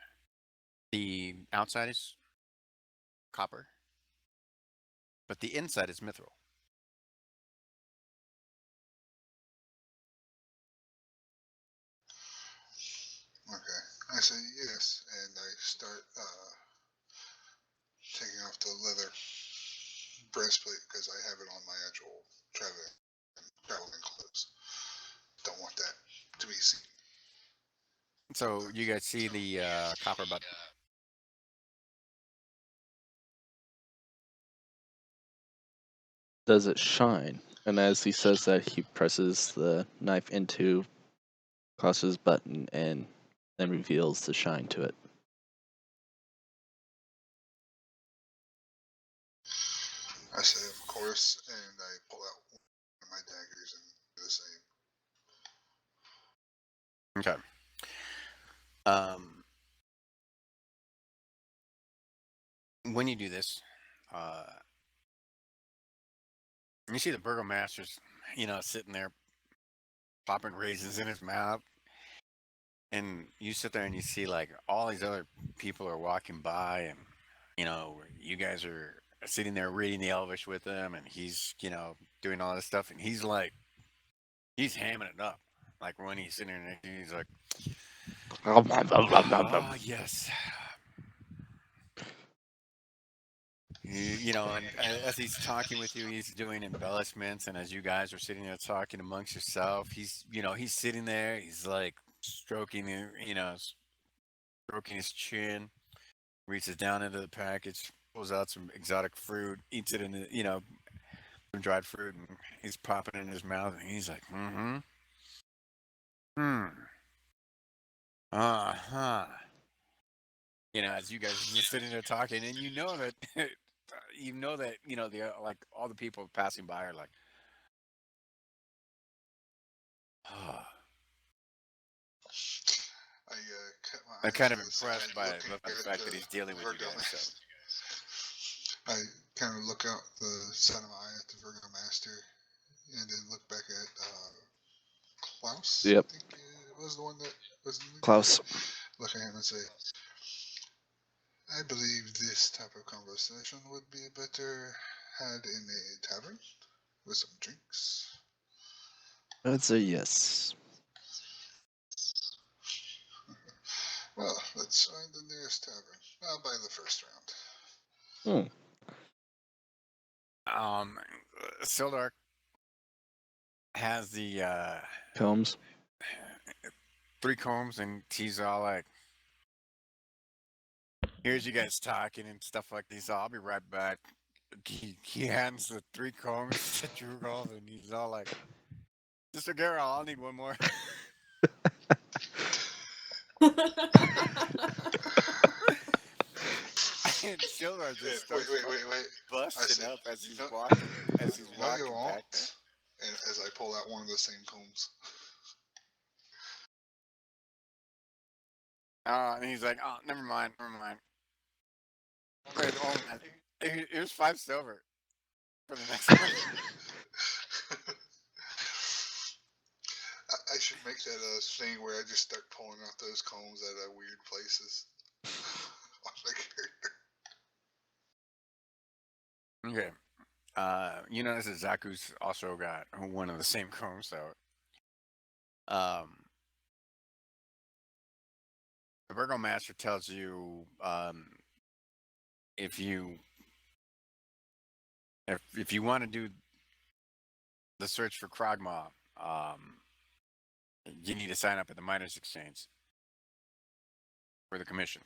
the outside is copper, but the inside is mithril. Okay. I say yes, and I start taking off the leather breastplate because I have it on my actual traveling clothes. Don't want that to be seen. So you guys see the copper button. Does it shine? And as he says that, he presses the knife into Klaus's button and then reveals the shine to it. I say, of course, and I pull out one of my daggers and do the same. Okay. When you do this, you see the burgomaster's, sitting there popping raisins in his mouth, and you sit there and you see like all these other people are walking by, and you guys are sitting there reading the Elvish with him, and he's doing all this stuff, and he's hamming it up, like when he's sitting there, and he's like, "Oh yes." And as he's talking with you, he's doing embellishments, and as you guys are sitting there talking amongst yourself, he's sitting there, he's like stroking stroking his chin, reaches down into the package, pulls out some exotic fruit, eats it in some dried fruit, and he's popping it in his mouth, and he's like, uh-huh. As you guys are just sitting there talking, and you know that the like all the people passing by are like, oh. I cut my I'm eyes kind to of the side, impressed by looking the at fact that the he's dealing with you guys. So. Burgomaster. I kind of look out the side of my eye at the Burgomaster, and then look back at Klaus. Yep. I think it was the one that was in the Klaus. look at him and say, I believe this type of conversation would be better had in a tavern with some drinks. I'd say yes. Well, let's find the nearest tavern. I'll buy the first round. Sildar has the Combs. 3 combs, and he's all like, here's you guys talking and stuff like this. I'll be right back. He hands the 3 combs to Drugol, and he's all like, Mr. Garrel, I'll need one more. And Sildar just starts wait. busting said, up as he's no, walking no, you back won't. there. And as I pull out one of the same combs. And he's like, oh, never mind. Here's 5 silver for the next one. I should make that a thing where I just start pulling out those combs out of weird places on my character. Okay. You notice that Zaku's also got one of the same combs, so The burgomaster tells you if you want to do the search for Kragma, you need to sign up at the miners exchange for the commission.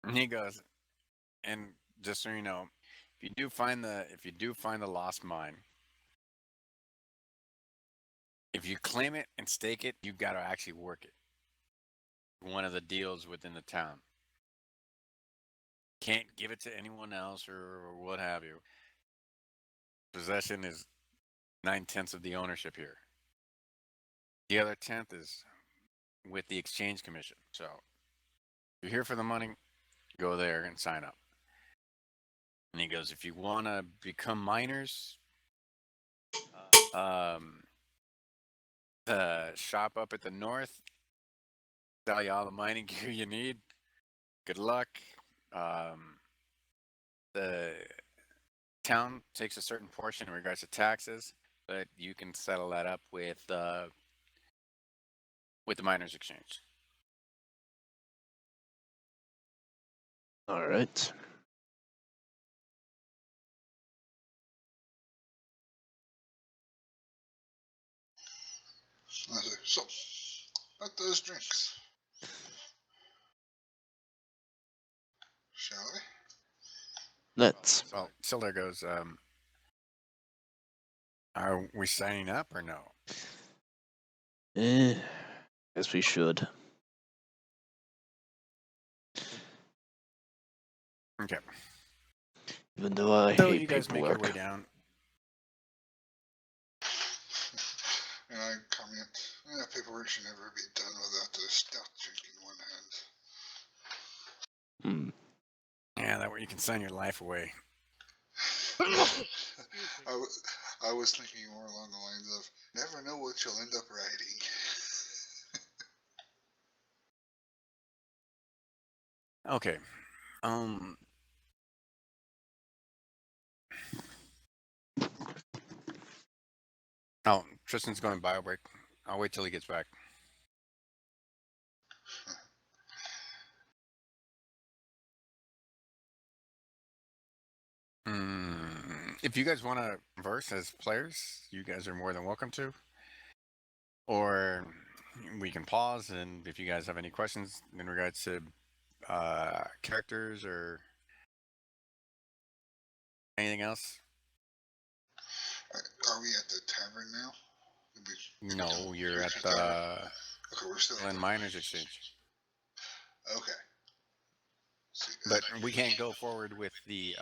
And he goes, and just so you know, if you do find the lost mine, if you claim it and stake it, you got to actually work it. One of the deals within the town. Can't give it to anyone else or what have you. Possession is 9/10 of the ownership here. The other 10th is with the exchange commission. So if you're here for the money, go there and sign up. And he goes, if you want to become miners, the shop up at the north, sell you all the mining gear you need. Good luck. The town takes a certain portion in regards to taxes, but you can settle that up with the miners exchange. All right. So, about those drinks. Shall we? Let's. So Sildar goes, are we signing up or no? Guess we should. Okay. Even though I So hate you guys make your paperwork. way down. And I comment, paperwork should never be done without the stout drink in one hand. Yeah, that way you can sign your life away. I was thinking more along the lines of, never know what you'll end up writing. Okay. Oh, Tristan's going bio break. I'll wait till he gets back. If you guys want to converse as players, you guys are more than welcome to. Or we can pause, and if you guys have any questions in regards to characters or anything else. Are we at the tavern now? No, you're at the tavern? the Okay, we're still at the Miners Exchange. Okay. See, But we can't go forward with the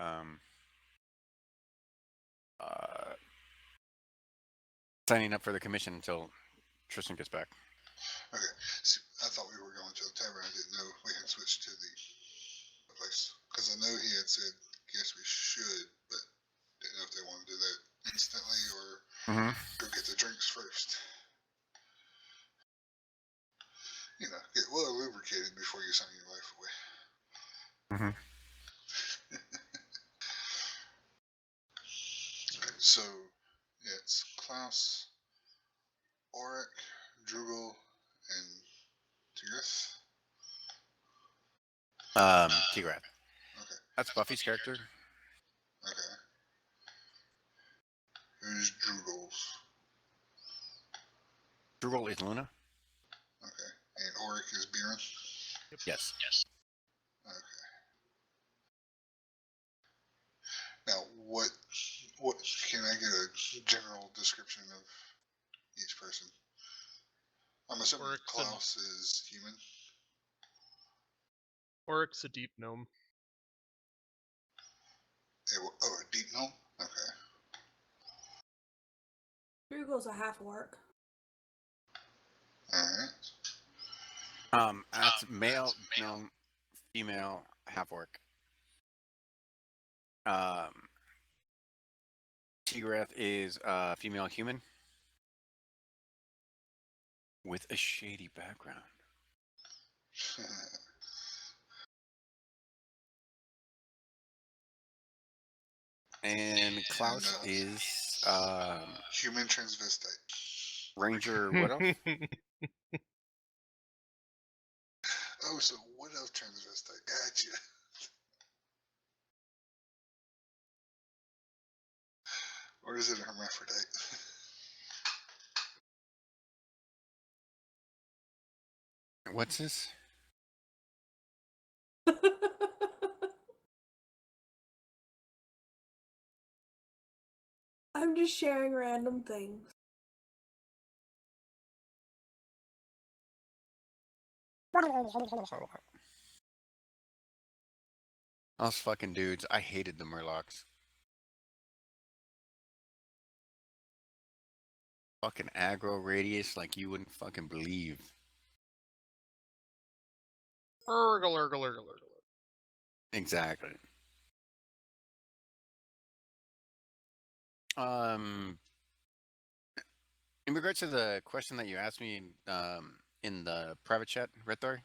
signing up for the commission until Tristan gets back. Okay. See, I thought we were going to the tavern. I didn't know we had switched to the place. Because I know he had said, yes, we should, but didn't know if they wanted to do that instantly or go get the drinks first. You know, get well lubricated before you sign your life away. Okay, so yeah, it's Klaus, Auric, Drugel, and Tigris. Tigrath. Okay. That's Buffy's character. Okay. Who's Drugel's? Drugel is Luna. Okay. And Auric is Biren? Yes. Okay. Now, what can I get a general description of each person? I'm assuming Auric's Klaus is human. Auric's a deep gnome. Oh, a deep gnome? Okay. Brugel's a half orc. Alright. That's male, gnome, female, half orc. Tigrath is female human with a shady background. And Klaus is human transvestite. Ranger, what else? Oh, so what else transvestite? Gotcha. Or is it a hermaphrodite? What's this? I'm just sharing random things. Those fucking dudes. I hated the Murlocs. Fucking aggro radius like you wouldn't fucking believe. Urgle, urgle, urgle, urgle. Exactly. In regards to the question that you asked me in the private chat, Rethor,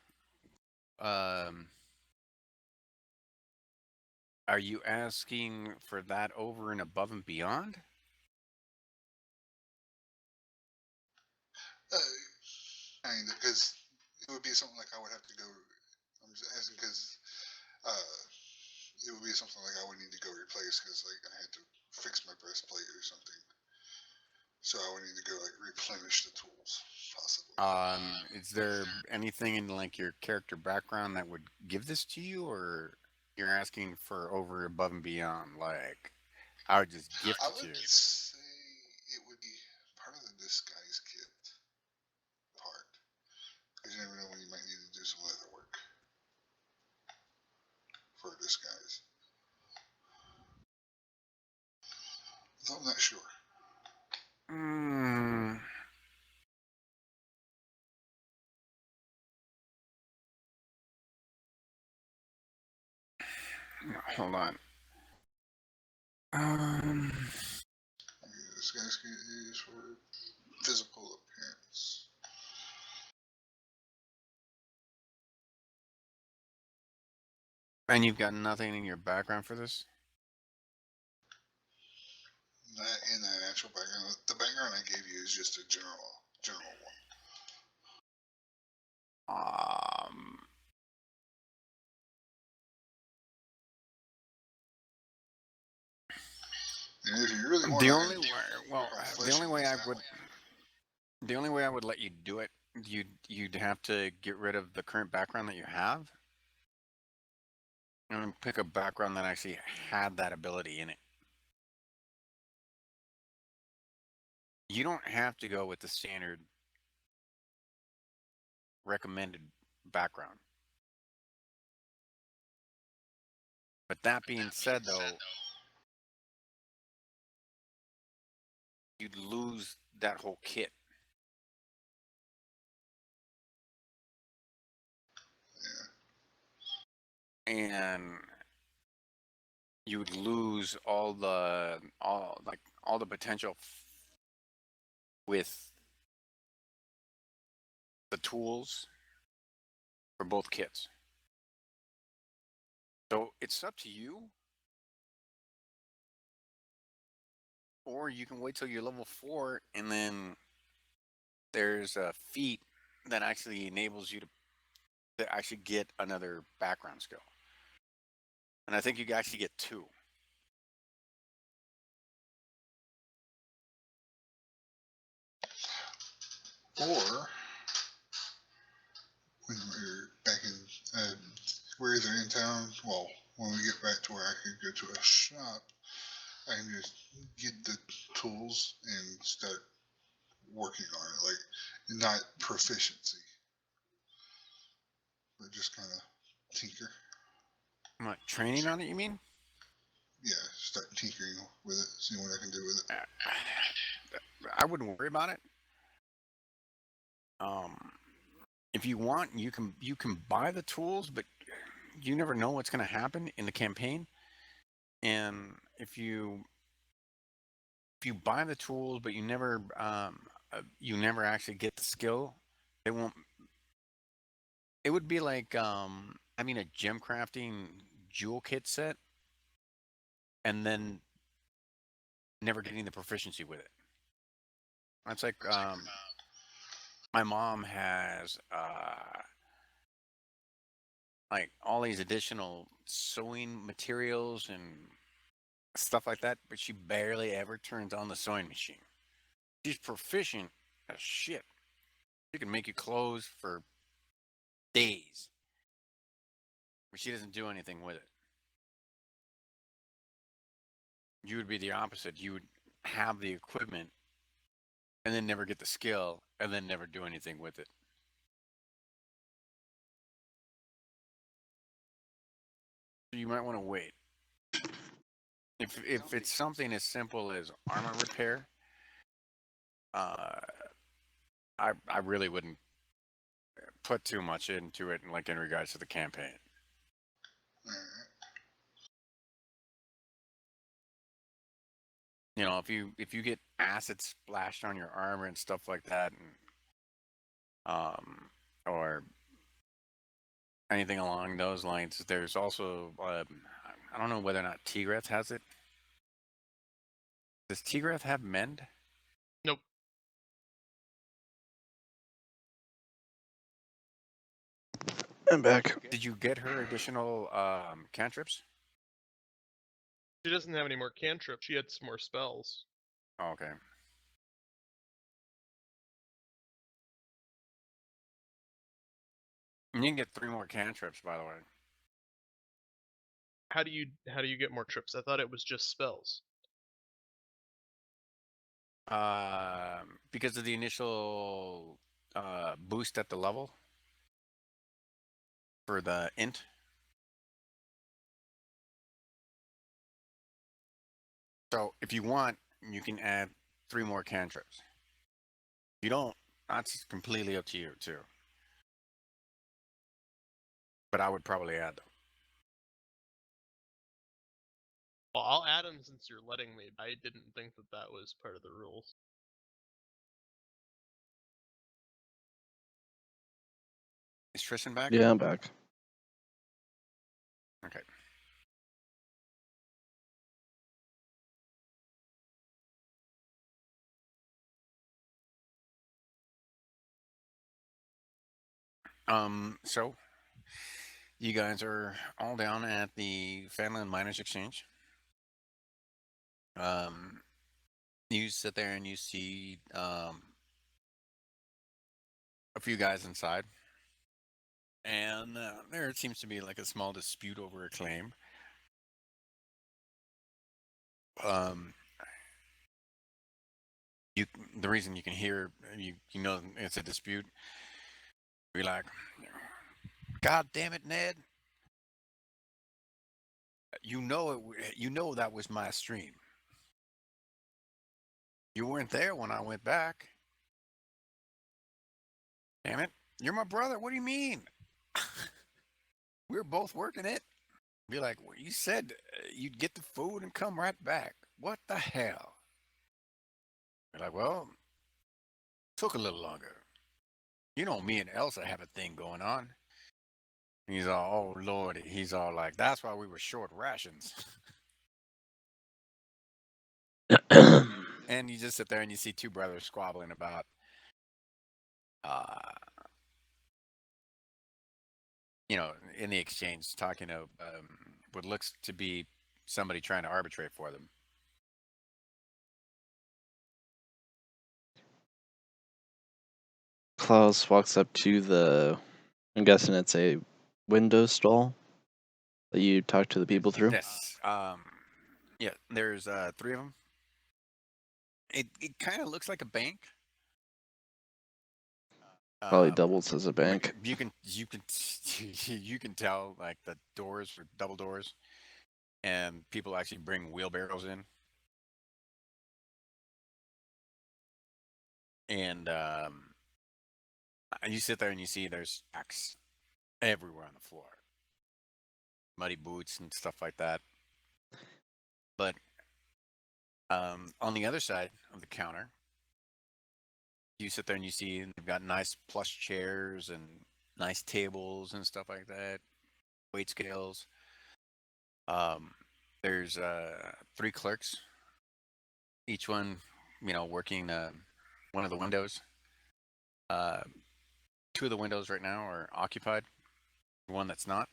are you asking for that over and above and beyond? Kind of, because it would be something like I would have to go. I'm just asking because it would be something like I would need to go replace because like I had to fix my breastplate or something. So I would need to go like replenish the tools, possibly. Is there anything in like your character background that would give this to you, or you're asking for over above and beyond? Like, I would just gift I it to would you. say it would be part of the disguise kit part. Because you never know when you might need to do some leather work for a disguise. Though I'm not sure. Mm. Hold on. Disguise kit is for physical appearance. And you've got nothing in your background for this? Not in the actual background. The background I gave you is just a general one. And if you really want The to, only way, well, the only way I would, one. the only way I would let you do it, you'd have to get rid of the current background that you have, and pick a background that actually had that ability in it. You don't have to go with the standard recommended background. But that being said, though, you'd lose that whole kit. Yeah. And you would lose all the potential with the tools for both kits. So it's up to you, or you can wait till you're level 4 and then there's a feat that actually enables you to actually get another background skill. And I think you can actually get 2. Or when we're back in, we're either in town. Well, when we get back to where I could go to a shop, I can just get the tools and start working on it. Like not proficiency, but just kind of tinker. What, training on it, you mean? Yeah, start tinkering with it, seeing what I can do with it. I wouldn't worry about it. If you want, you can buy the tools, but you never know what's going to happen in the campaign. And if you buy the tools, but you never actually get the skill, it won't. It would be like having a gem crafting jewel kit set, and then never getting the proficiency with it. It's like my mom has like all these additional sewing materials and stuff like that, but she barely ever turns on the sewing machine. She's proficient as shit. She can make you clothes for days, but she doesn't do anything with it. You would be the opposite. You would have the equipment and then never get the skill and then never do anything with it. So you might want to wait. If it's something as simple as armor repair, uh, I really wouldn't put too much into it, like in regards to the campaign. Alright. You know, if you get acid splashed on your armor and stuff like that, and or anything along those lines, there's also I don't know whether or not Tigreth has it. Does Tigreth have mend? Nope. I'm back. Did you get her additional cantrips? She doesn't have any more cantrips. She had some more spells. Oh, okay. And you can get 3 more cantrips, by the way. How do you get more trips? I thought it was just spells. Because of the initial boost at the level for the int. So if you want, you can add 3 more cantrips. If you don't, that's completely up to you too. But I would probably add them. Well, I'll add them since you're letting me. I didn't think that that was part of the rules. Is Tristan back? Yeah, I'm back. Okay. So you guys are all down at the Phandalin Miners Exchange. You sit there and you see a few guys inside, and there seems to be like a small dispute over a claim. Um, the reason you can hear you know it's a dispute. Be like, God damn it, Ned! You know it. You know that was my stream. You weren't there when I went back. Damn it! You're my brother. What do you mean? We were both working it. Be like, well, you said you'd get the food and come right back. What the hell? Be like, well, took a little longer. You know, me and Elsa have a thing going on. He's all, oh Lord, he's all like, that's why we were short rations. And you just sit there and you see 2 brothers squabbling about, uh, you know, in the exchange, talking of what looks to be somebody trying to arbitrate for them. Klaus walks up to the, I'm guessing it's a window stall that you talk to the people through. Yes. Yeah, there's 3 of them. It kind of looks like a bank. Probably doubles as a Like, bank. you can you can tell like the doors are double doors, and people actually bring wheelbarrows in. And you sit there and you see there's sacks everywhere on the floor, muddy boots and stuff like that. But on the other side of the counter, you sit there and you see they've got nice plush chairs and nice tables and stuff like that, weight scales. There's 3 clerks, each one, you know, working one of the windows. Two of the windows right now are occupied. One that's not.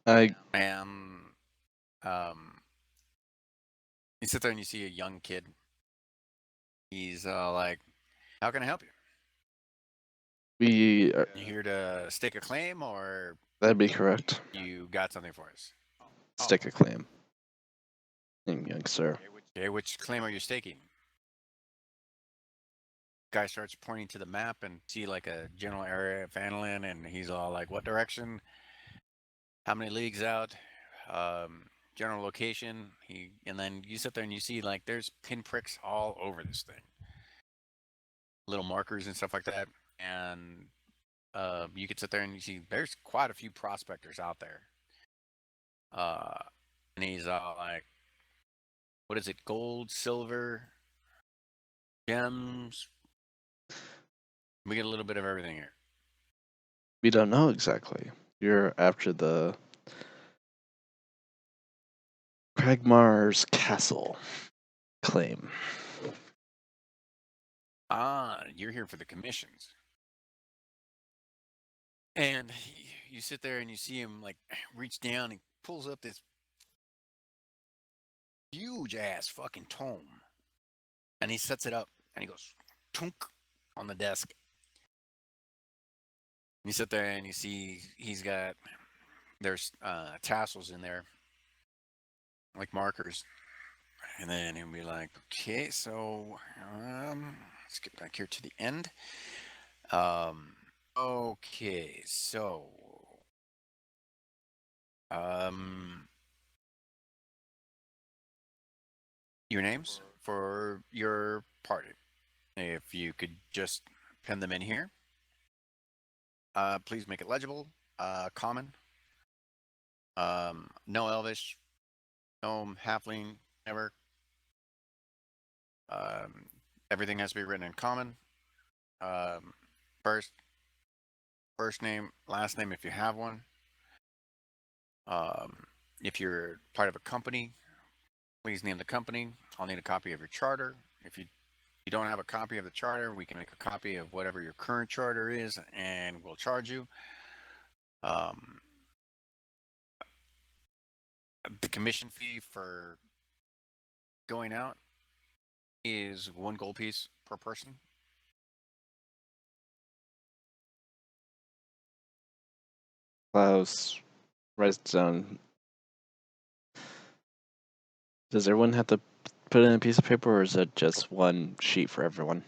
I And you sit there and you see a young kid. He's like, "How can I help you? we are, You here to stake a claim, or that'd be correct. you got something for us?" Stick a claim. Young sir. Okay, which claim are you staking? Guy starts pointing to the map and see like a general area of Phandalin, and he's all like, "What direction? How many leagues out? General location." And then you sit there and you see like there's pinpricks all over this thing, little markers and stuff like that, and you could sit there and you see there's quite a few prospectors out there. And he's all like, "What is it? Gold, silver, gems? We get a little bit of everything here." We don't know exactly. You're after the Cragmar's castle claim. Ah, you're here for the commissions. And you sit there and you see him like reach down and pulls up this huge ass fucking tome. And he sets it up and he goes tunk on the desk. You sit there and you see there's tassels in there, like markers. And then he'll be like, "Okay, so let's get back here to the end. Okay, so your names for your party. If you could just pen them in here. Please make it legible. Common. No Elvish. No Halfling. Never. Um, Everything has to be written in common. Um, first name, last name if you have one. Um, if you're part of a company, please name the company. I'll need a copy of your charter. If you don't have a copy of the charter, we can make a copy of whatever your current charter is, and we'll charge you. The commission fee for going out is 1 gold piece per person. Klaus writes down. Does everyone have to put in a piece of paper, or is it just one sheet for everyone?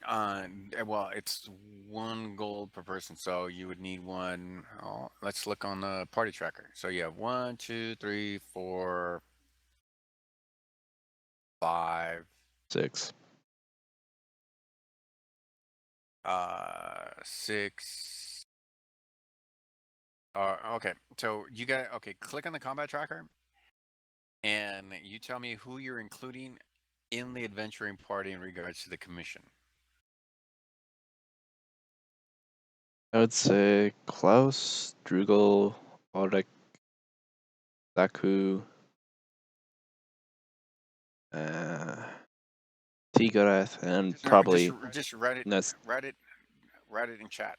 Well, it's 1 gold per person, so you would need one. Oh, let's look on the party tracker. So you have 1, 2, 3, 4, 5, 6. 6. Okay, so you got click on the combat tracker, and you tell me who you're including in the adventuring party in regards to the commission. I would say Klaus, Drugel, Orek, Daku, Tigarath, and probably Just write it, Nest. write it in chat.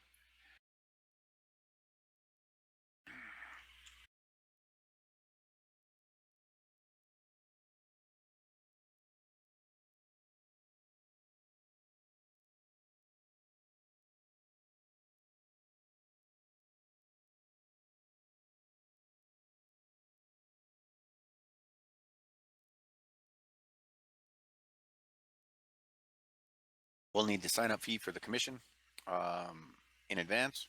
We'll need the sign up fee for the commission in advance.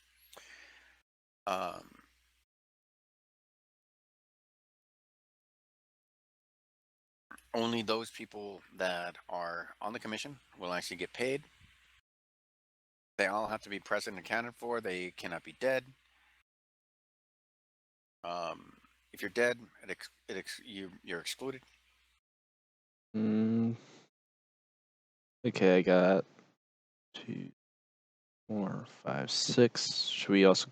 Only those people that are on the commission will actually get paid. They all have to be present and accounted for. They cannot be dead. If you're dead, you're excluded. Okay, I got 2, 4, 5, 6. Should we also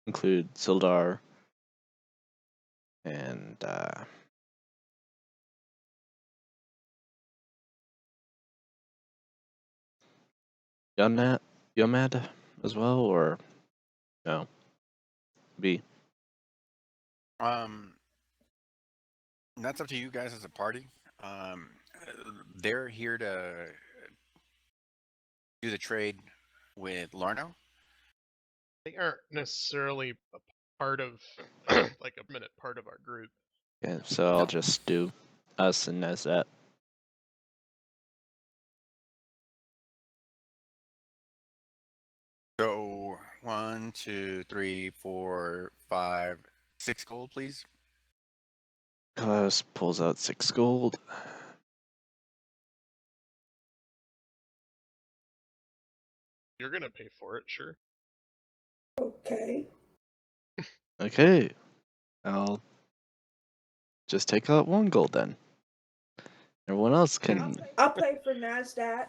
include Sildar, And Yomad as well, or no? B. That's up to you guys as a party. They're here to do the trade with Larno. They aren't necessarily a part of like a minute part of our group. Yeah, so I'll No. just do us and Nezet. So 1, 2, 3, 4, 5, 6 gold, please. Klaus pulls out 6 gold. You're gonna pay for it, sure. Okay. Okay, I'll just take out 1 gold then. Everyone else can. I'll pay for Nasdaq.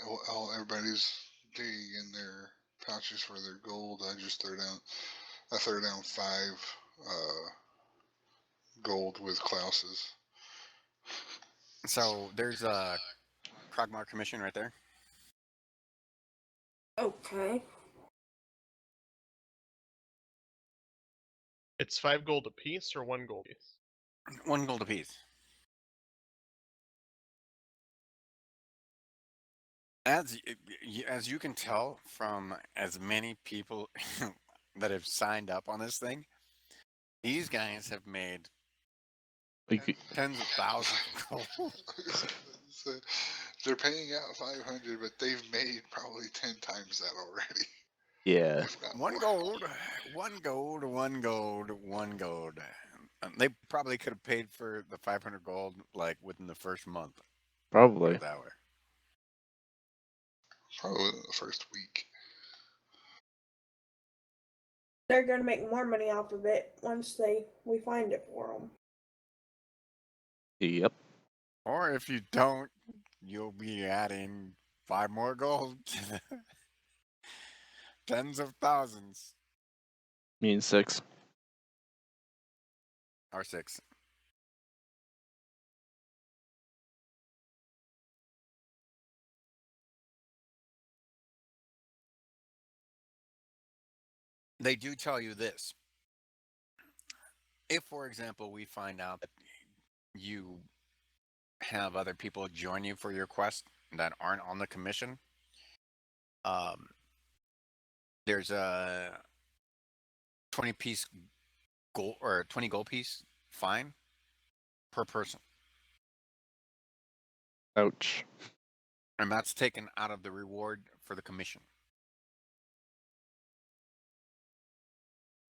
While everybody's digging in their pouches for their gold, I throw down 5 gold with Klaus's. So there's a Krogmar commission right there. Okay. It's 5 gold apiece or 1 gold apiece? 1 gold apiece. As you can tell from as many people that have signed up on this thing, these guys have made Like, tens of thousands of gold. So they're paying out 500, but they've made probably 10 times that already. yeah, If not 1 more. gold, 1 gold, 1 gold, 1 gold. They probably could have paid for the 500 gold like within the first month. Put probably. it that way. Probably in the first week. They're gonna make more money off of it once we find it for them. Yep. Or if you don't, you'll be adding 5 more gold. Tens of thousands. Means 6. Or 6. They do tell you this. If, for example, we find out that you have other people join you for your quest that aren't on the commission, there's a 20-piece gold or 20 gold piece fine per person, Ouch. and that's taken out of the reward for the commission.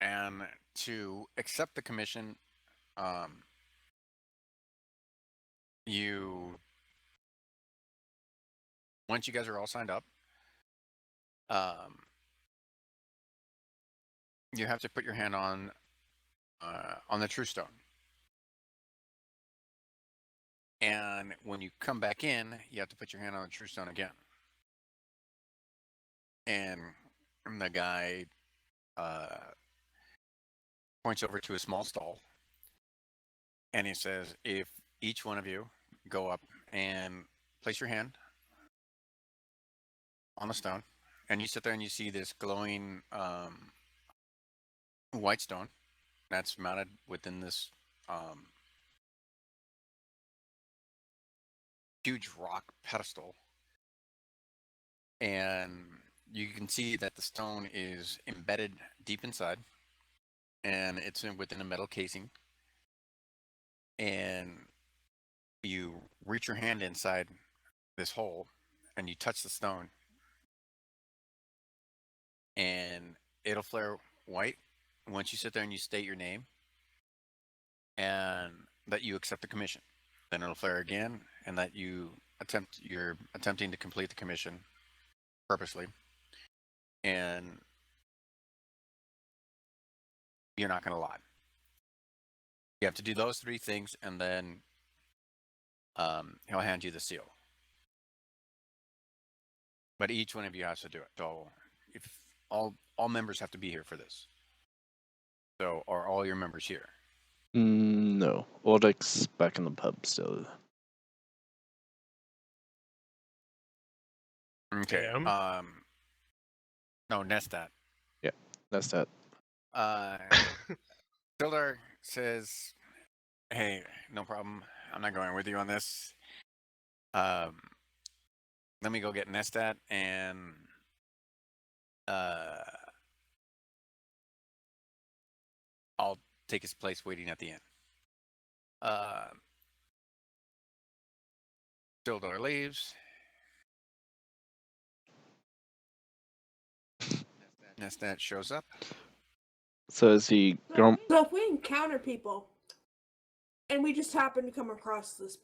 And to accept the commission, you once you guys are all signed up, you have to put your hand on the true stone. And when you come back in, you have to put your hand on the true stone again. And the guy points over to a small stall, and he says, if each one of you go up and place your hand on the stone, and you sit there and you see this glowing white stone that's mounted within this huge rock pedestal, and you can see that the stone is embedded deep inside, and it's within a metal casing, and you reach your hand inside this hole and you touch the stone, and it'll flare white once you sit there and you state your name and that you accept the commission. Then it'll flare again, and that you're attempting to complete the commission purposely, and you're not going to lie. You have to do those 3 things, and then he'll hand you the seal. but each one of you has to do it. So if all members have to be here for this. So are all your members here? No. Oldek's back in the pub still. Okay. Damn. No, Nestat. That's that. Sildar says, "Hey, no problem. I'm not going with you on this. Um, let me go get Nestat and uh, I'll take his place waiting at the inn." Uh, Sildar leaves. Nestat shows up. So is he grum? So if we encounter people and we just happen to come across this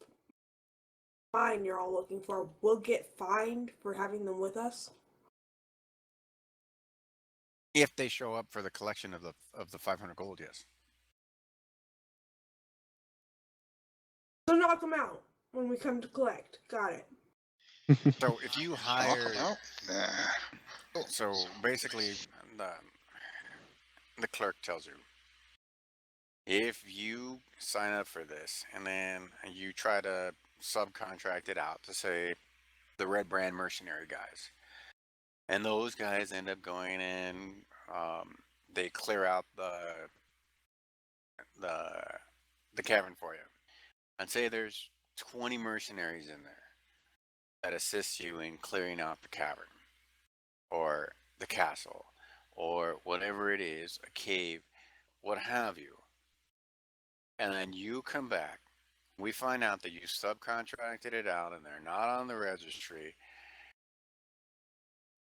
mine you're all looking for, we'll get fined for having them with us? If they show up for the collection of the 500 gold, yes. So knock them out when we come to collect. Got it. So if you Knock hire, 'em out? Nah. so basically, the clerk tells you, if you sign up for this and then you try to subcontract it out to, say, the Red Brand mercenary guys, and those guys end up going in, they clear out the cavern for you, and say there's 20 mercenaries in there that assist you in clearing out the cavern or the castle or whatever it is, a cave, what have you. And then you come back, we find out that you subcontracted it out and they're not on the registry.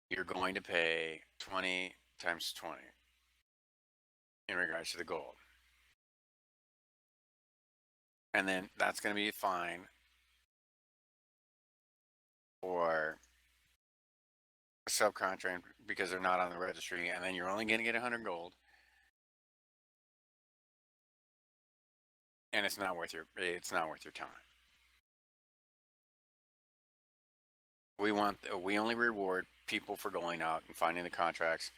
You're going to pay 20 times 20 in regards to the gold. And then that's going to be a fine for subcontract because they're not on the registry, and then you're only going to get 100 gold, and it's not worth your time. We only reward people for going out and finding the contracts,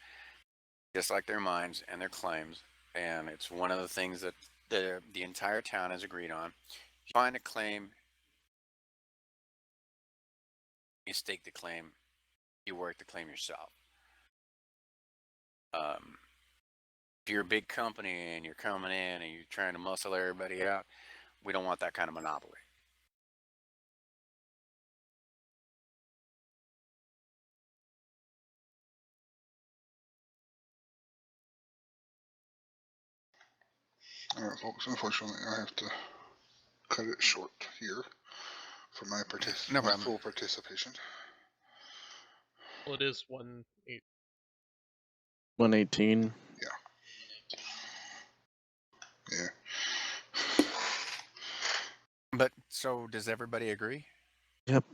just like their mines and their claims, and it's one of the things that the entire town has agreed on. You find a claim, you stake the claim, you work the claim yourself. If you're a big company and you're coming in and you're trying to muscle everybody out, we don't want that kind of monopoly. Alright, folks, unfortunately, I have to cut it short here for my No problem. full participation. Well, it is 1/8. 118. Yeah. But so does everybody agree? Yep.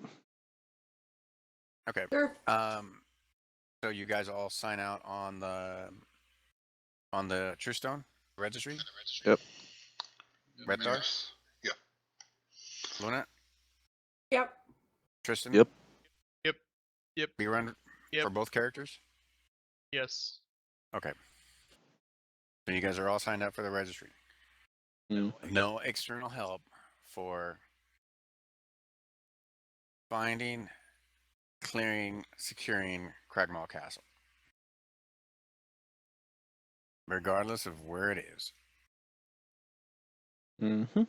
Okay. Sure. So you guys all sign out on the True Stone registry? Yep. Redthar? Yes. Yep. Luna? Yep. Tristan? Yep. Yep. We run Yep. for both characters? Yes. Okay. So you guys are all signed up for the registry. No external help for finding, clearing, securing Cragmaw Castle, regardless of where it is. Mm-hmm.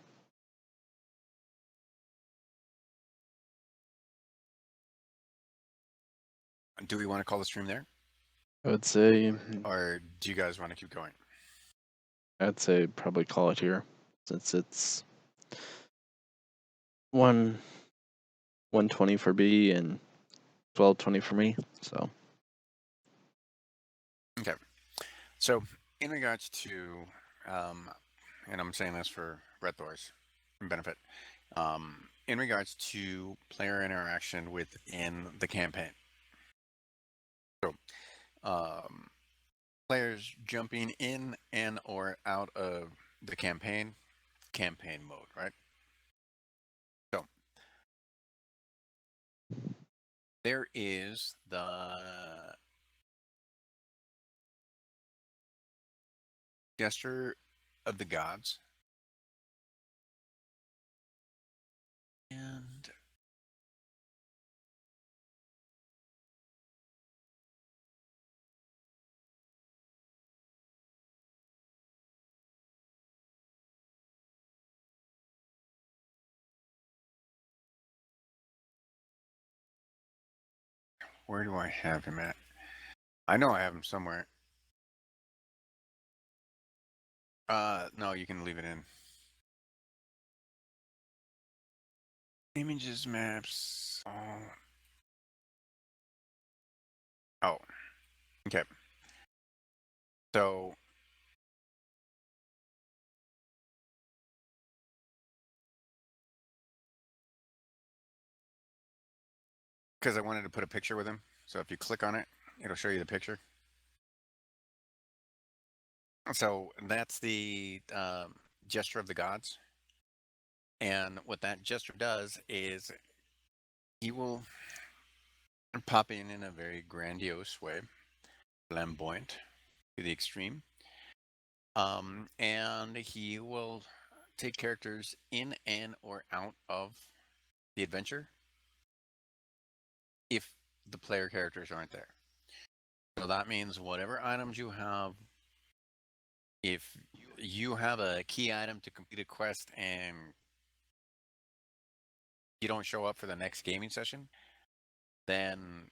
Do we want to call the stream there, I would say or do you guys want to keep going? probably call it here, since it's 120 for B and 1220 for me. So Okay. So in regards to, and I'm saying this for Red Thor's benefit, in regards to player interaction within the campaign. So, players jumping in and or out of the campaign mode, right? So, there is the Gesture of the Gods. And where do I have him at? I know I have him somewhere. No, you can leave it in. Images, maps. Oh, okay. So because I wanted to put a picture with him. So if you click on it, it'll show you the picture. So that's the Gesture of the Gods. And what that gesture does is he will pop in a very grandiose way, flamboyant to the extreme. And he will take characters in and or out of the adventure if the player characters aren't there. So that means whatever items you have, if you have a key item to complete a quest and you don't show up for the next gaming session, then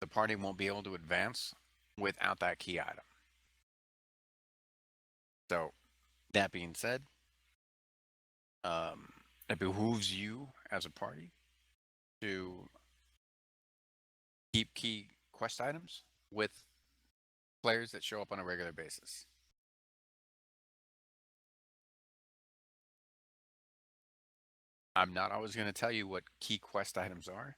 the party won't be able to advance without that key item. So that being said, it behooves you as a party to keep key quest items with players that show up on a regular basis. I'm not always going to tell you what key quest items are.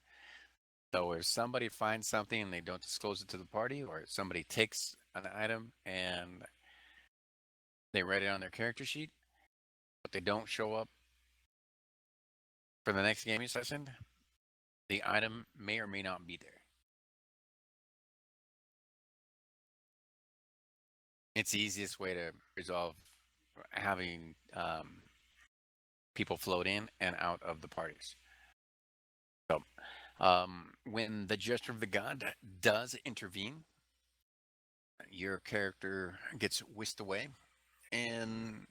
So if somebody finds something and they don't disclose it to the party, or somebody takes an item and they write it on their character sheet, but they don't show up for the next gaming session, the item may or may not be there. It's the easiest way to resolve having people float in and out of the parties. So when the Gesture of the God does intervene, your character gets whisked away and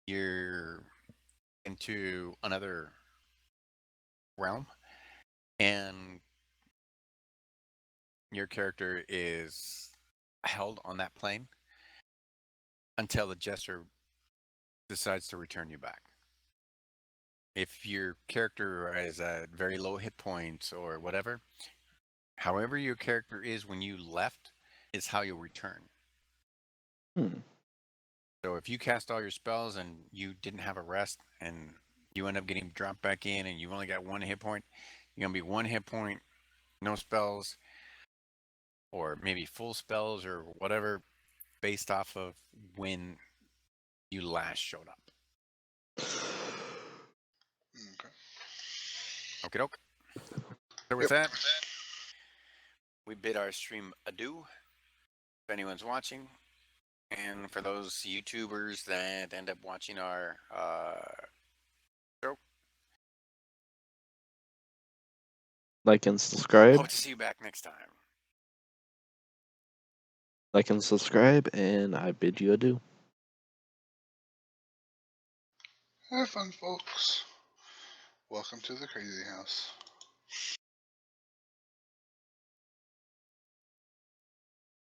you're into another realm, and your character is held on that plane until the Jester decides to return you back. If your character is at very low hit points or whatever, however your character is when you left is how you'll return. Hmm. So if you cast all your spells and you didn't have a rest and you end up getting dropped back in and you've only got 1 hit point, you're going to be 1 hit point, no spells, or maybe full spells or whatever, based off of when you last showed up. Okay. Okay, doke. So with that, we bid our stream adieu. If anyone's watching, and for those YouTubers that end up watching our show, Like and subscribe. hope to see you back next time. Like and subscribe, and I bid you adieu. Have fun, folks. Welcome to the crazy house.